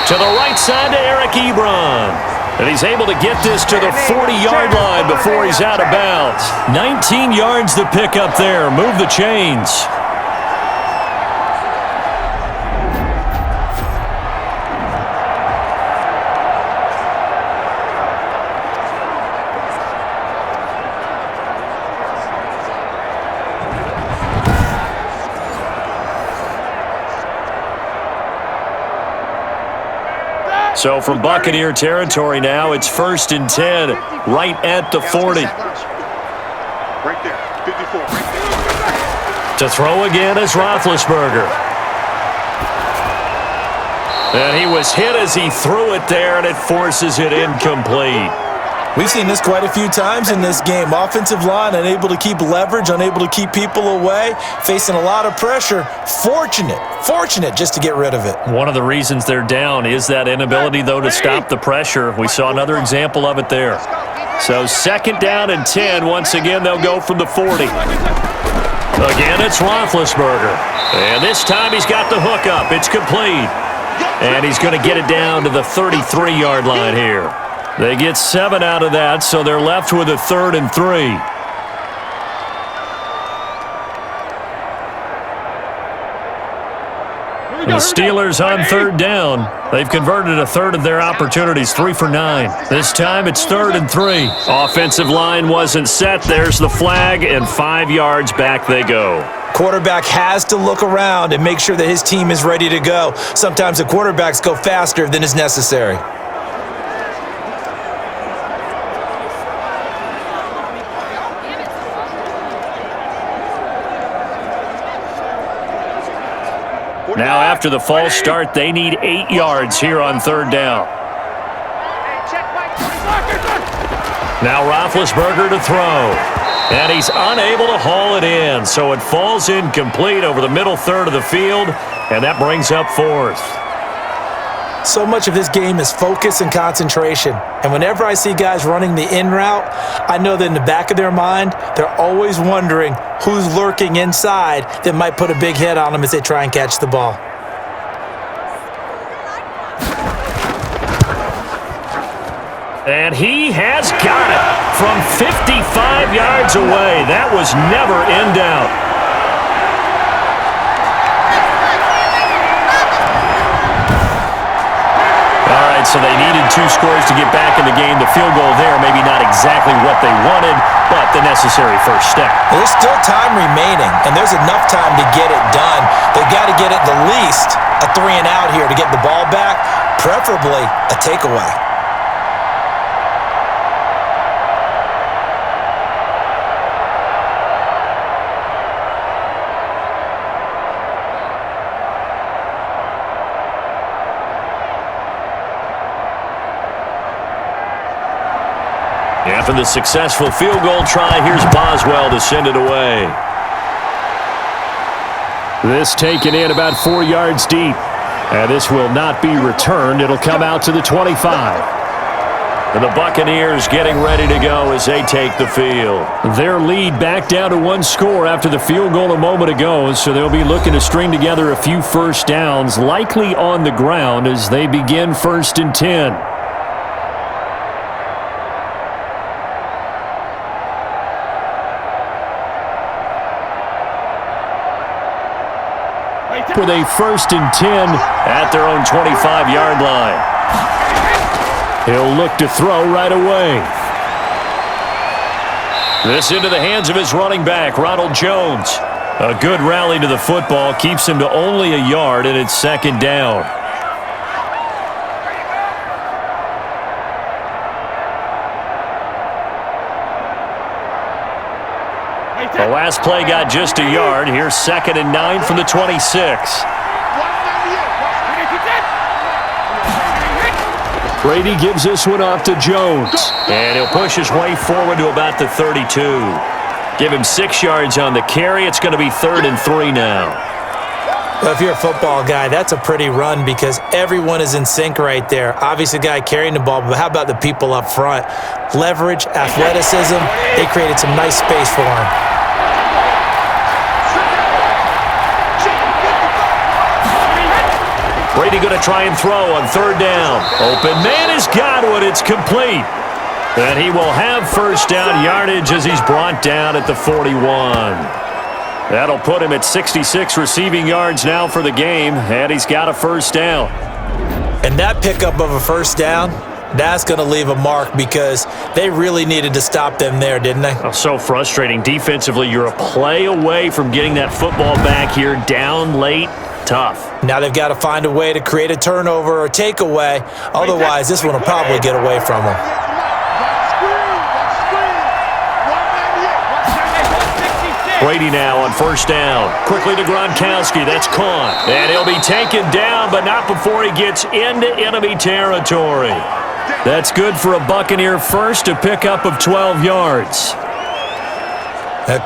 To the right side to Eric Ebron. And he's able to get this to the 40-yard line before he's out of bounds. 19 yards to pick up there. Move the chains. So from Buccaneer territory now, it's 1st and 10, right at the 40. Right there, 54. To throw again is Roethlisberger. And he was hit as he threw it there, and it forces it incomplete. We've seen this quite a few times in this game. Offensive line unable to keep leverage, unable to keep people away, facing a lot of pressure. Fortunate just to get rid of it. One of the reasons they're down is that inability, though, to stop the pressure. We saw another example of it there. So 2nd down and 10. Once again, they'll go from the 40. Again, it's Roethlisberger. And this time he's got the hook up. It's complete. And he's going to get it down to the 33-yard line here. They get 7 out of that, so they're left with a 3rd and 3. The Steelers on 3rd down. They've converted a 1/3 of their opportunities, 3 for 9. This time it's 3rd and 3. Offensive line wasn't set. There's the flag, and 5 yards back they go. Quarterback has to look around and make sure that his team is ready to go. Sometimes the quarterbacks go faster than is necessary. Now after the false start, they need 8 yards here on 3rd down. Now Roethlisberger to throw. And he's unable to haul it in, so it falls incomplete over the middle third of the field, and that brings up 4th. So much of this game is focus and concentration. And whenever I see guys running the in route, I know that in the back of their mind, they're always wondering who's lurking inside that might put a big hit on them as they try and catch the ball. And he has got it from 55 yards away. That was never in doubt. All right, so they needed 2 scores to get back in the game. The field goal there, maybe not exactly what they wanted, but the necessary first step. Well, there's still time remaining, and there's enough time to get it done. They've got to get at the least a 3 and out here to get the ball back, preferably a takeaway. After the successful field goal try, here's Boswell to send it away. This taken in about 4 yards deep. And this will not be returned. It'll come out to the 25. And the Buccaneers getting ready to go as they take the field. Their lead back down to 1 score after the field goal a moment ago, so they'll be looking to string together a few first downs, likely on the ground as they begin 1st and 10. With a 1st and 10 at their own 25-yard line. He'll look to throw right away. This into the hands of his running back, Ronald Jones. A good rally to the football keeps him to only a yard, and it's 2nd down. The last play got just a yard. Here's 2nd and 9 from the 26. Brady gives this one off to Jones. And he'll push his way forward to about the 32. Give him 6 yards on the carry. It's going to be 3rd and 3 now. Well, if you're a football guy, that's a pretty run because everyone is in sync right there. Obviously, the guy carrying the ball, but how about the people up front? Leverage, athleticism, they created some nice space for him. Brady going to try and throw on 3rd down. Open man has got one. It's complete. And he will have first down yardage as he's brought down at the 41. That'll put him at 66 receiving yards now for the game, and he's got a first down. And that pickup of a first down, that's going to leave a mark because they really needed to stop them there, didn't they? Oh, so frustrating. Defensively, you're a play away from getting that football back here down late. Tough. Now they've got to find a way to create a turnover or takeaway. Otherwise, this one will probably get away from them. Brady now on first down. Quickly to Gronkowski. That's caught. And he'll be taken down, but not before he gets into enemy territory. That's good for a Buccaneer first, a pickup of 12 yards.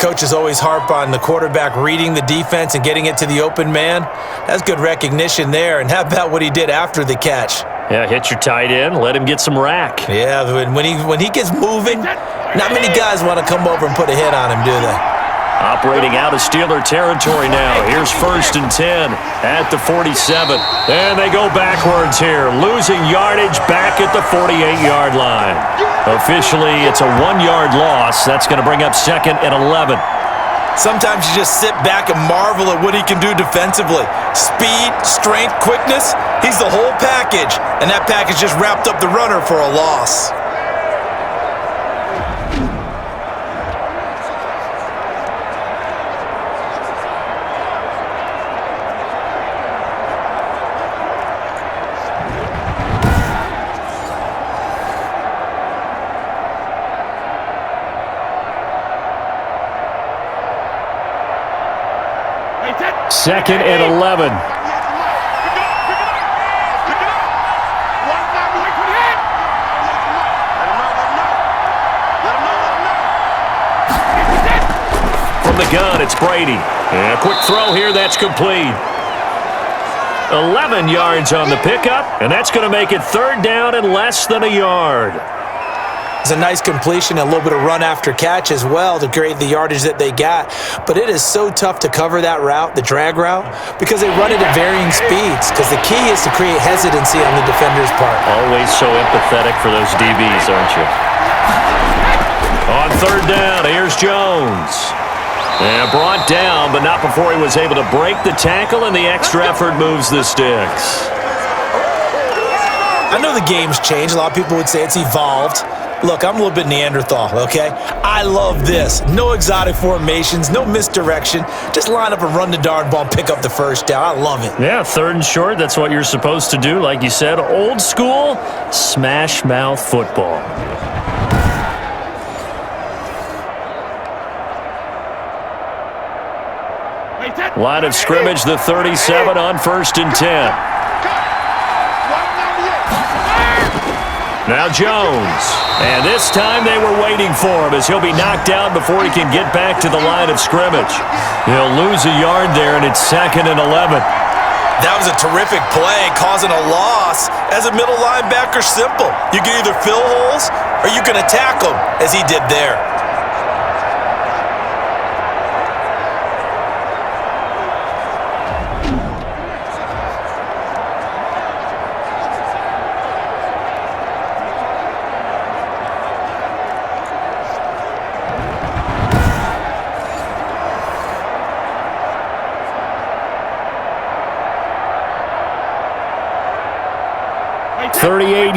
Coaches always harp on the quarterback reading the defense and getting it to the open man. That's good recognition there. And how about what he did after the catch? Yeah, hit your tight end, let him get some rack. Yeah, when he gets moving, not many guys want to come over and put a hit on him, do they? Operating out of Steeler territory now. Here's 1st and 10 at the 47. And they go backwards here, losing yardage back at the 48-yard line. Officially, it's a 1-yard loss. That's going to bring up 2nd and 11. Sometimes you just sit back and marvel at what he can do defensively. Speed, strength, quickness, he's the whole package. And that package just wrapped up the runner for a loss. Second and 11. From the gun, it's Brady. And a quick throw here, that's complete. 11 yards on the pickup, and that's going to make it third down and less than a yard. It's a nice completion, a little bit of run after catch as well to create the yardage that they got. But it is so tough to cover that route, the drag route, because they run it at varying speeds. Because the key is to create hesitancy on the defender's part. Always so empathetic for those DBs, aren't you? On third down, here's Jones. And brought down, but not before he was able to break the tackle, and the extra effort moves the sticks. I know the game's changed. A lot of people would say it's evolved. Look, I'm a little bit Neanderthal, okay? I love this. No exotic formations, no misdirection. Just line up and run the darn ball and pick up the first down. I love it. Yeah, third and short, that's what you're supposed to do. Like you said, old school, smash mouth football. Line of scrimmage, the 37 on 1st and 10. Now Jones. And this time they were waiting for him as he'll be knocked down before he can get back to the line of scrimmage. He'll lose a yard there, and it's 2nd and 11. That was a terrific play, causing a loss. As a middle linebacker, simple. You can either fill holes or you can attack them, as he did there.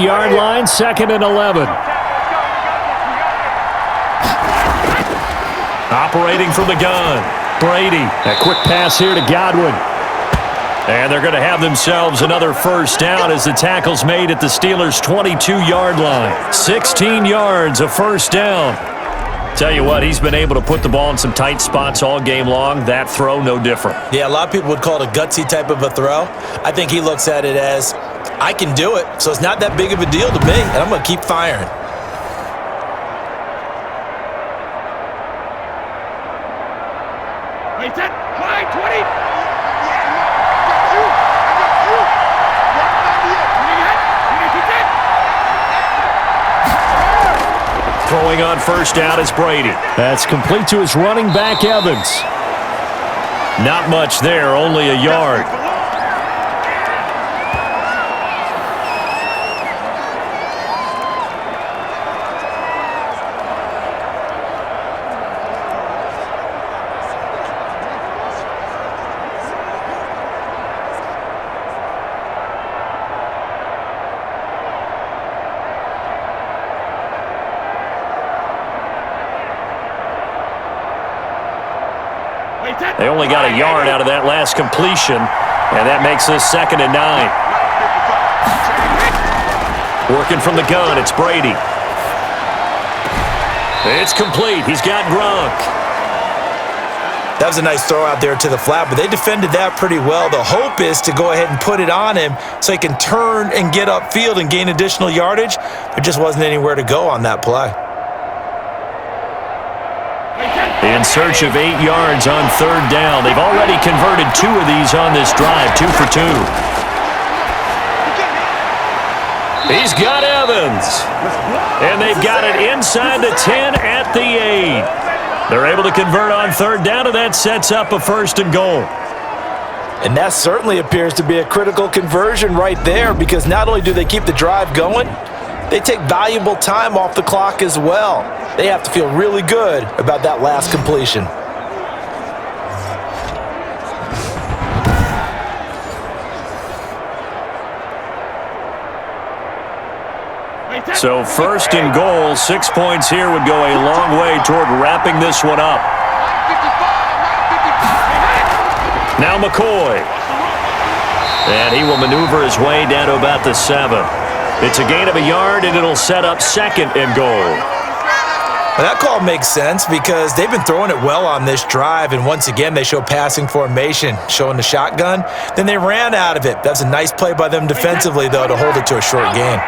Yard line, 2nd and 11. Operating from the gun, Brady. A quick pass here to Godwin. And they're going to have themselves another first down as the tackle's made at the Steelers' 22-yard line. 16 yards, a first down. Tell you what, he's been able to put the ball in some tight spots all game long. That throw, no different. Yeah, a lot of people would call it a gutsy type of a throw. I think he looks at it as, I can do it, so it's not that big of a deal to me, and I'm going to keep firing. Wait, set, fly, 20. Throwing on first down is Brady. That's complete to his running back, Evans. Not much there, only a yard. They only got a yard out of that last completion, and that makes this 2nd and 9. Working from the gun, it's Brady. It's complete. He's got Gronk. That was a nice throw out there to the flat, but they defended that pretty well. The hope is to go ahead and put it on him so he can turn and get upfield and gain additional yardage. There just wasn't anywhere to go on that play. In search of 8 yards on third down. They've already converted 2 of these on this drive, 2 for 2. He's got Evans. And they've got it inside the 10 at the 8. They're able to convert on third down, and that sets up a 1st and goal. And that certainly appears to be a critical conversion right there, because not only do they keep the drive going, they take valuable time off the clock as well. They have to feel really good about that last completion. So 1st and goal, 6 points here would go a long way toward wrapping this one up. Now McCoy. And he will maneuver his way down to about the 7. It's a gain of a yard, and it'll set up 2nd and goal. Well, that call makes sense because they've been throwing it well on this drive, and once again they show passing formation, showing the shotgun. Then they ran out of it. That's a nice play by them defensively, though, to hold it to a short gain.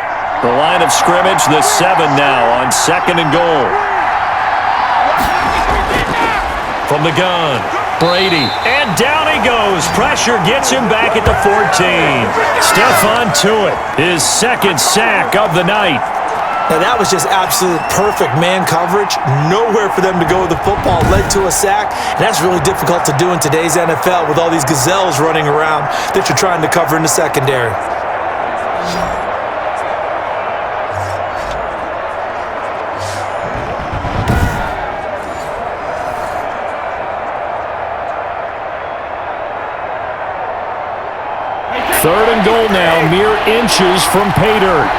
The line of scrimmage, the 7 now on 2nd and goal. From From the gun, Brady, and down he goes. Pressure gets him back at the 14. Stephon Tuitt, his second sack of the night. Now that was just absolute perfect man coverage. Nowhere for them to go with the football. Led to a sack, and that's really difficult to do in today's NFL with all these gazelles running around that you're trying to cover in the secondary. Third and goal now, mere inches from pay dirt.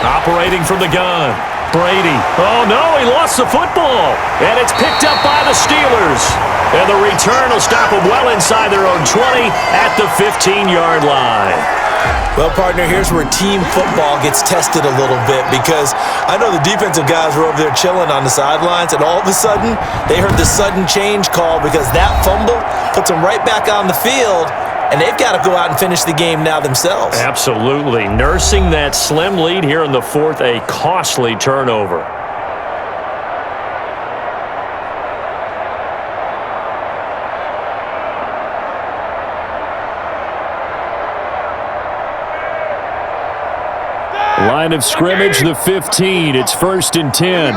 Operating from the gun, Brady. Oh, no, he lost the football. And it's picked up by the Steelers. And the return will stop them well inside their own 20 at the 15-yard line. Well, partner, here's where team football gets tested a little bit because I know the defensive guys were over there chilling on the sidelines, and all of a sudden, they heard the sudden change call because that fumble puts them right back on the field, and they've got to go out and finish the game now themselves. Absolutely. Nursing that slim lead here in the fourth, a costly turnover. Line of scrimmage, the 15. It's 1st and 10.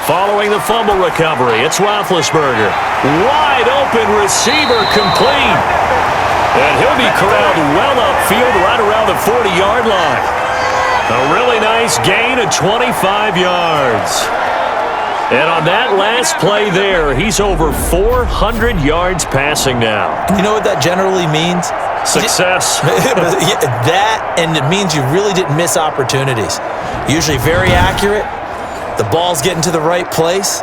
Following the fumble recovery, it's Roethlisberger. Wide open receiver complete. And he'll be corralled well upfield right around the 40-yard line. A really nice gain of 25 yards. And on that last play there, he's over 400 yards passing now. You know what that generally means? Success. That, and it means you really didn't miss opportunities. Usually very accurate. The ball's getting to the right place.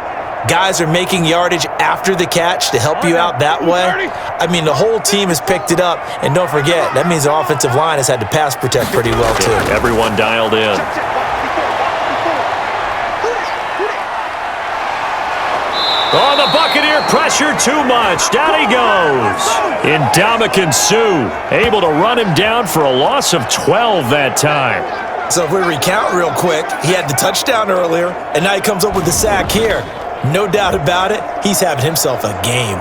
Guys are making yardage after the catch to help you out that way. I mean, the whole team has picked it up. And don't forget, that means the offensive line has had to pass protect pretty well, too. Everyone dialed in. Oh, the Buccaneer pressure too much. Down he goes. Ndamukong Suh able to run him down for a loss of 12 that time. So if we recount real quick, he had the touchdown earlier, and now he comes up with the sack here. No doubt about it, he's having himself a game.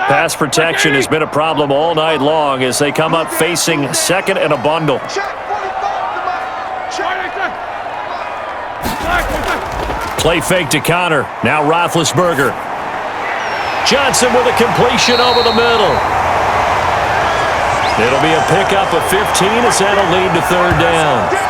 Pass protection has been a problem all night long as they come up facing second and a bundle. Play fake to Connor. Now Roethlisberger. Johnson with a completion over the middle. It'll be a pickup of 15 as that'll lead to third down.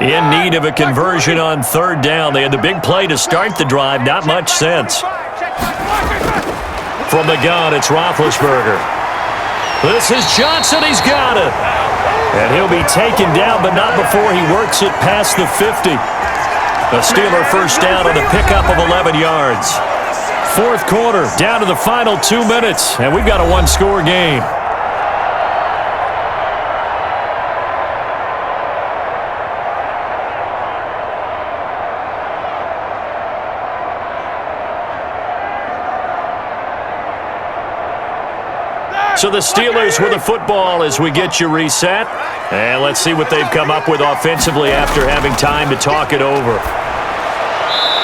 In need of a conversion on third down. They had the big play to start the drive. Not much sense. From the gun, it's Roethlisberger. This is Johnson. He's got it. And he'll be taken down, but not before he works it past the 50. A Steeler first down on a pickup of 11 yards. Fourth quarter, down to the final 2 minutes, and we've got a one-score game. So the Steelers with the football as we get you reset. And let's see what they've come up with offensively after having time to talk it over.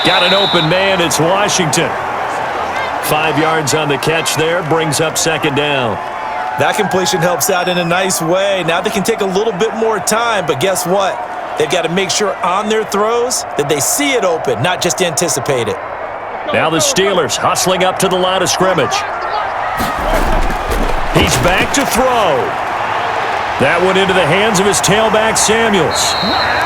Got an open man. It's Washington. 5 yards on the catch there. Brings up second down. That completion helps out in a nice way. Now they can take a little bit more time, but guess what? They've got to make sure on their throws that they see it open, not just anticipate it. Now the Steelers hustling up to the line of scrimmage. He's back to throw. That went into the hands of his tailback, Samuels.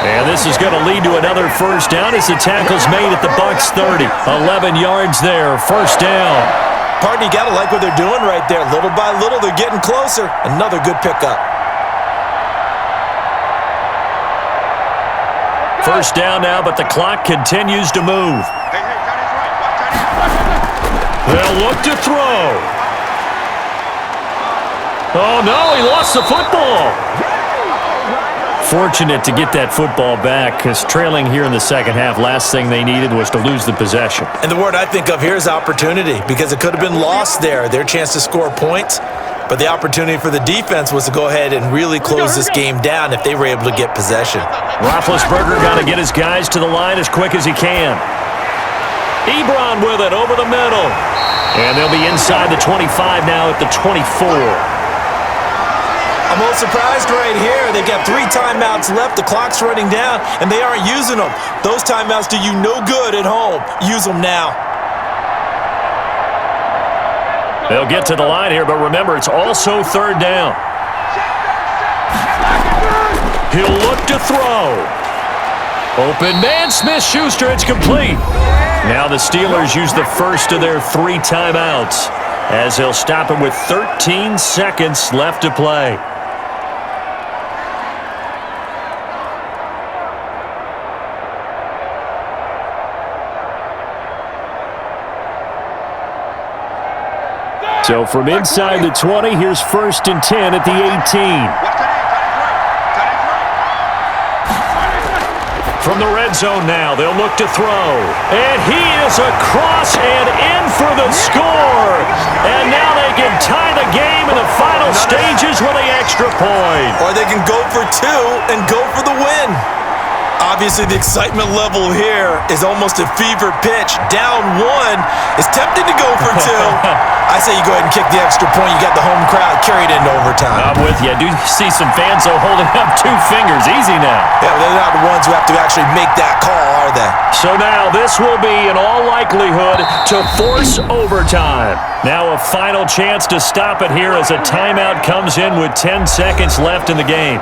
And this is going to lead to another first down as the tackle's made at the Bucs 30. 11 yards there, first down. Partner, you got to like what they're doing right there. Little by little, they're getting closer. Another good pickup. First down now, but the clock continues to move. Hey, tight end's right. Watch tight end. They'll look to throw. Oh, no, he lost the football. Fortunate to get that football back, because trailing here in the second half, last thing they needed was to lose the possession. And the word I think of here is opportunity, because it could have been lost there, their chance to score points. But the opportunity for the defense was to go ahead and really close this game down if they were able to get possession. Roethlisberger got to get his guys to the line as quick as he can. Ebron with it over the middle. And they'll be inside the 25 now at the 24. I'm a little surprised right here. They've got 3 timeouts left. The clock's running down, and they aren't using them. Those timeouts do you no good at home. Use them now. They'll get to the line here, but remember, it's also third down. He'll look to throw. Open man, Smith-Schuster, it's complete. Now the Steelers use the first of their 3 timeouts, as they'll stop him with 13 seconds left to play. So from inside the 20, here's 1st and 10 at the 18. Watch tight end. Tight end's right. From the red zone now, they'll look to throw. And he is across and in for the score. And now they can tie the game in the final stages with the extra point. Or they can go for 2 and go for the win. Obviously, the excitement level here is almost a fever pitch. Down 1 is tempted to go for 2. I say you go ahead and kick the extra point. You got the home crowd carried into overtime. I'm with you. I do see some fans, though, holding up 2 fingers. Easy now. Yeah, but they're not the ones who have to actually make that call, are they? So now this will be, in all likelihood, to force overtime. Now a final chance to stop it here as a timeout comes in with 10 seconds left in the game.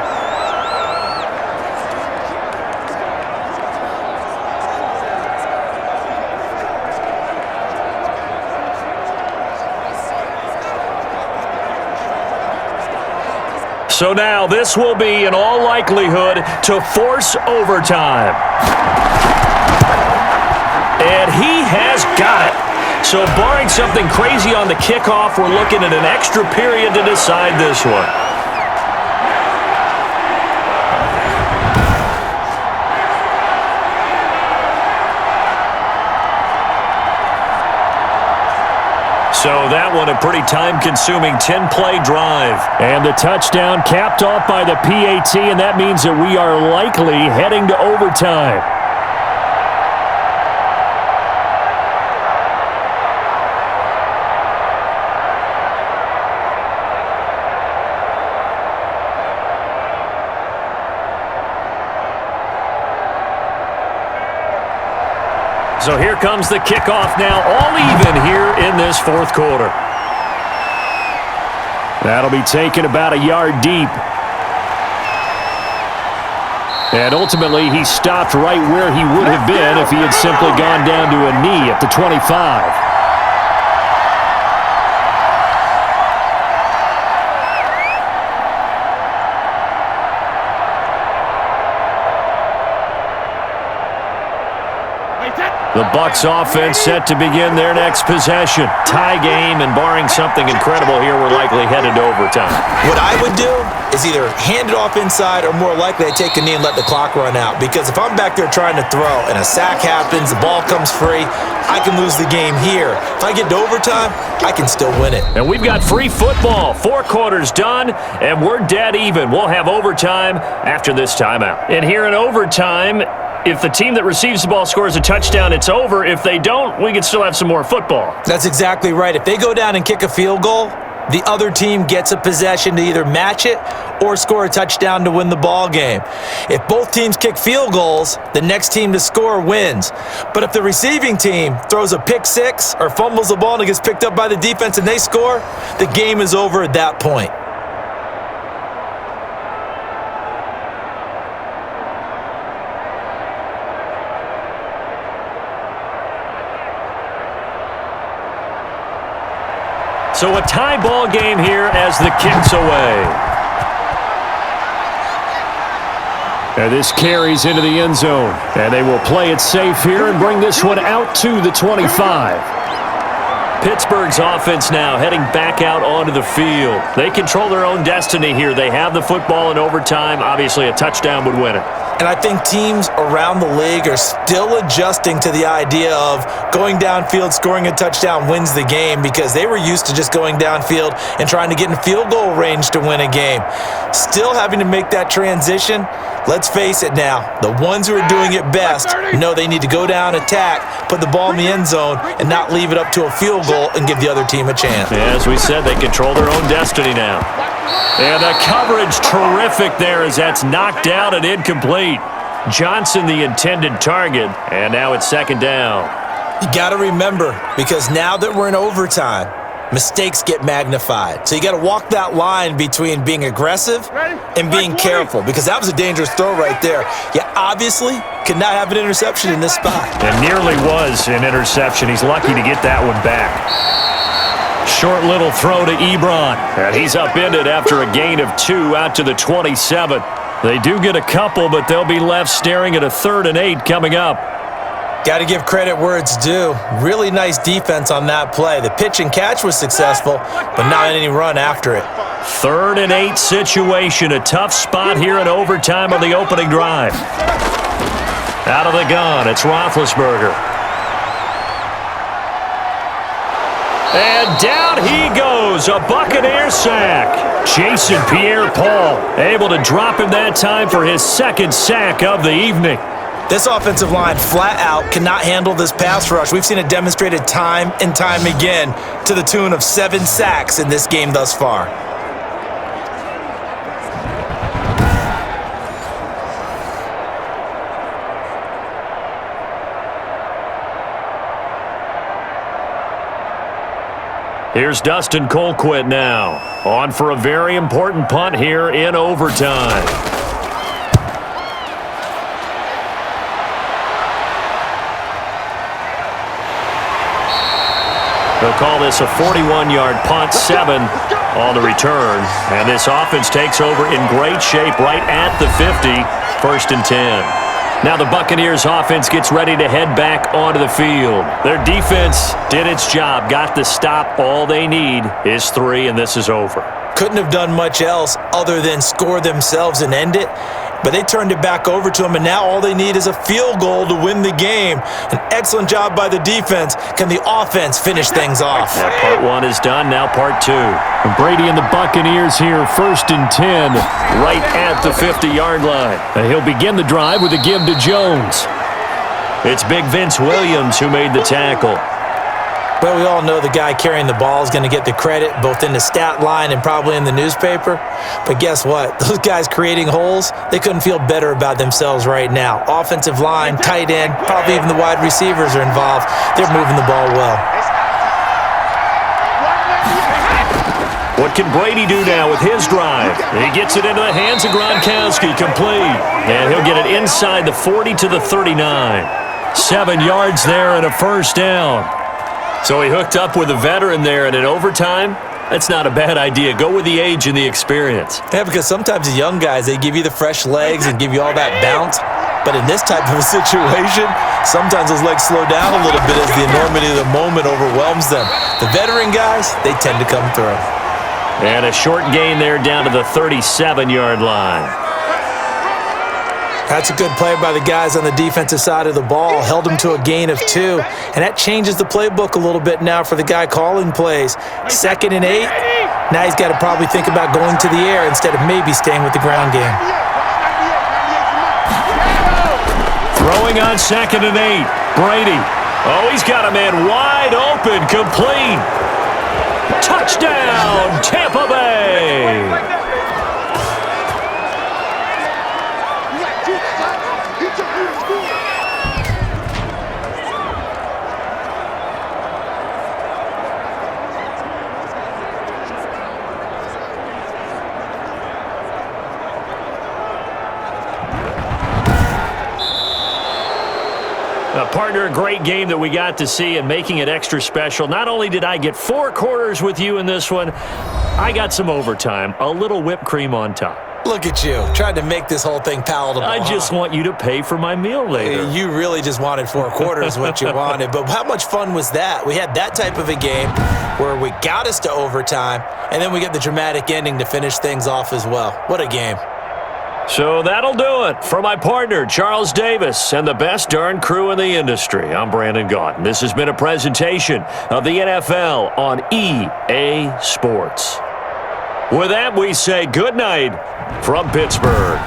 So now this will be, in all likelihood, to force overtime. And he has got it. So barring something crazy on the kickoff, we're looking at an extra period to decide this one. So that one a pretty time-consuming 10-play drive. And the touchdown capped off by the PAT, and that means that we are likely heading to overtime. So here comes the kickoff now, all even here in this 4th quarter. That'll be taken about a yard deep. And ultimately, he stopped right where he would have been if he had simply gone down to a knee at the 25. The Bucs offense set to begin their next possession. Tie game, and barring something incredible here, we're likely headed to overtime. What I would do is either hand it off inside or more likely I take a knee and let the clock run out. Because if I'm back there trying to throw and a sack happens, the ball comes free, I can lose the game here. If I get to overtime, I can still win it. And we've got free football. 4 quarters done, and we're dead even. We'll have overtime after this timeout. And here in overtime, if the team that receives the ball scores a touchdown, it's over. If they don't, we can still have some more football. That's exactly right. If they go down and kick a field goal, the other team gets a possession to either match it or score a touchdown to win the ball game. If both teams kick field goals, the next team to score wins. But if the receiving team throws a pick 6 or fumbles the ball and it gets picked up by the defense and they score, the game is over at that point. So a tie ball game here as the kick's away. And this carries into the end zone. And they will play it safe here and bring this one out to the 25. Pittsburgh's offense now heading back out onto the field. They control their own destiny here. They have the football in overtime. Obviously, a touchdown would win it. And I think teams around the league are still adjusting to the idea of going downfield, scoring a touchdown wins the game, because they were used to just going downfield and trying to get in field goal range to win a game. Still having to make that transition. Let's face it now, the ones who are doing it best know they need to go down, attack, put the ball in the end zone, and not leave it up to a field goal and give the other team a chance. As we said, they control their own destiny now. And the coverage terrific there as that's knocked down and incomplete. Johnson the intended target, and now it's second down. You got to remember, because now that we're in overtime, mistakes get magnified. So you got to walk that line between being aggressive and being careful, because that was a dangerous throw right there. You obviously could not have an interception in this spot. It nearly was an interception. He's lucky to get that one back. Short little throw to Ebron, and he's upended after a gain of 2 out to the 27. They do get a couple, but they'll be left staring at a 3rd and 8 coming up. Got to give credit where it's due. Really nice defense on that play. The pitch and catch was successful, but not any run after it. 3rd and 8 situation. A tough spot here in overtime on the opening drive. Out of the gun, it's Roethlisberger. And down he goes, a Buccaneer sack. Jason Pierre-Paul able to drop him that time for his 2nd sack of the evening. This offensive line flat out cannot handle this pass rush. We've seen it demonstrated time and time again to the tune of 7 sacks in this game thus far. Here's Dustin Colquitt now, on for a very important punt here in overtime. They'll call this a 41-yard punt, 7 on the return. And this offense takes over in great shape right at the 50, 1st and 10. Now the Buccaneers offense gets ready to head back onto the field. Their defense did its job, got the stop. All they need is 3, and this is over. Couldn't have done much else other than score themselves and end it. But they turned it back over to them, and now all they need is a field goal to win the game. An excellent job by the defense. Can the offense finish things off? Yeah, part 1 is done, now part 2. And Brady and the Buccaneers here, 1st and 10, right at the 50-yard line. And he'll begin the drive with a give to Jones. It's Big Vince Williams who made the tackle. Well, we all know the guy carrying the ball is going to get the credit, both in the stat line and probably in the newspaper. But guess what? Those guys creating holes, they couldn't feel better about themselves right now. Offensive line, tight end, probably even the wide receivers are involved. They're moving the ball well. What can Brady do now with his drive? He gets it into the hands of Gronkowski, complete. And he'll get it inside the 40 to the 39. 7 yards there and a 1st down. So he hooked up with a veteran there, and in overtime, that's not a bad idea. Go with the age and the experience. Yeah, because sometimes the young guys, they give you the fresh legs and give you all that bounce. But in this type of a situation, sometimes those legs slow down a little bit as the enormity of the moment overwhelms them. The veteran guys, they tend to come through. And a short gain there down to the 37-yard line. That's a good play by the guys on the defensive side of the ball. Held them to a gain of 2. And that changes the playbook a little bit now for the guy calling plays. 2nd and 8. Now he's got to probably think about going to the air instead of maybe staying with the ground game. Throwing on 2nd and 8. Brady. Oh, he's got a man wide open. Complete. Touchdown, Tampa Bay. Partner, a great game that we got to see and making it extra special. Not only did I get 4 quarters with you in this one, I got some overtime, a little whipped cream on top. Look at you, trying to make this whole thing palatable. I just want you to pay for my meal later. You really just wanted 4 quarters, what you wanted. But how much fun was that? We had that type of a game where we got us to overtime, and then we get the dramatic ending to finish things off as well. What a game. So that'll do it. For my partner, Charles Davis, and the best darn crew in the industry, I'm Brandon Gaughan. This has been a presentation of the NFL on EA Sports. With that, we say good night from Pittsburgh.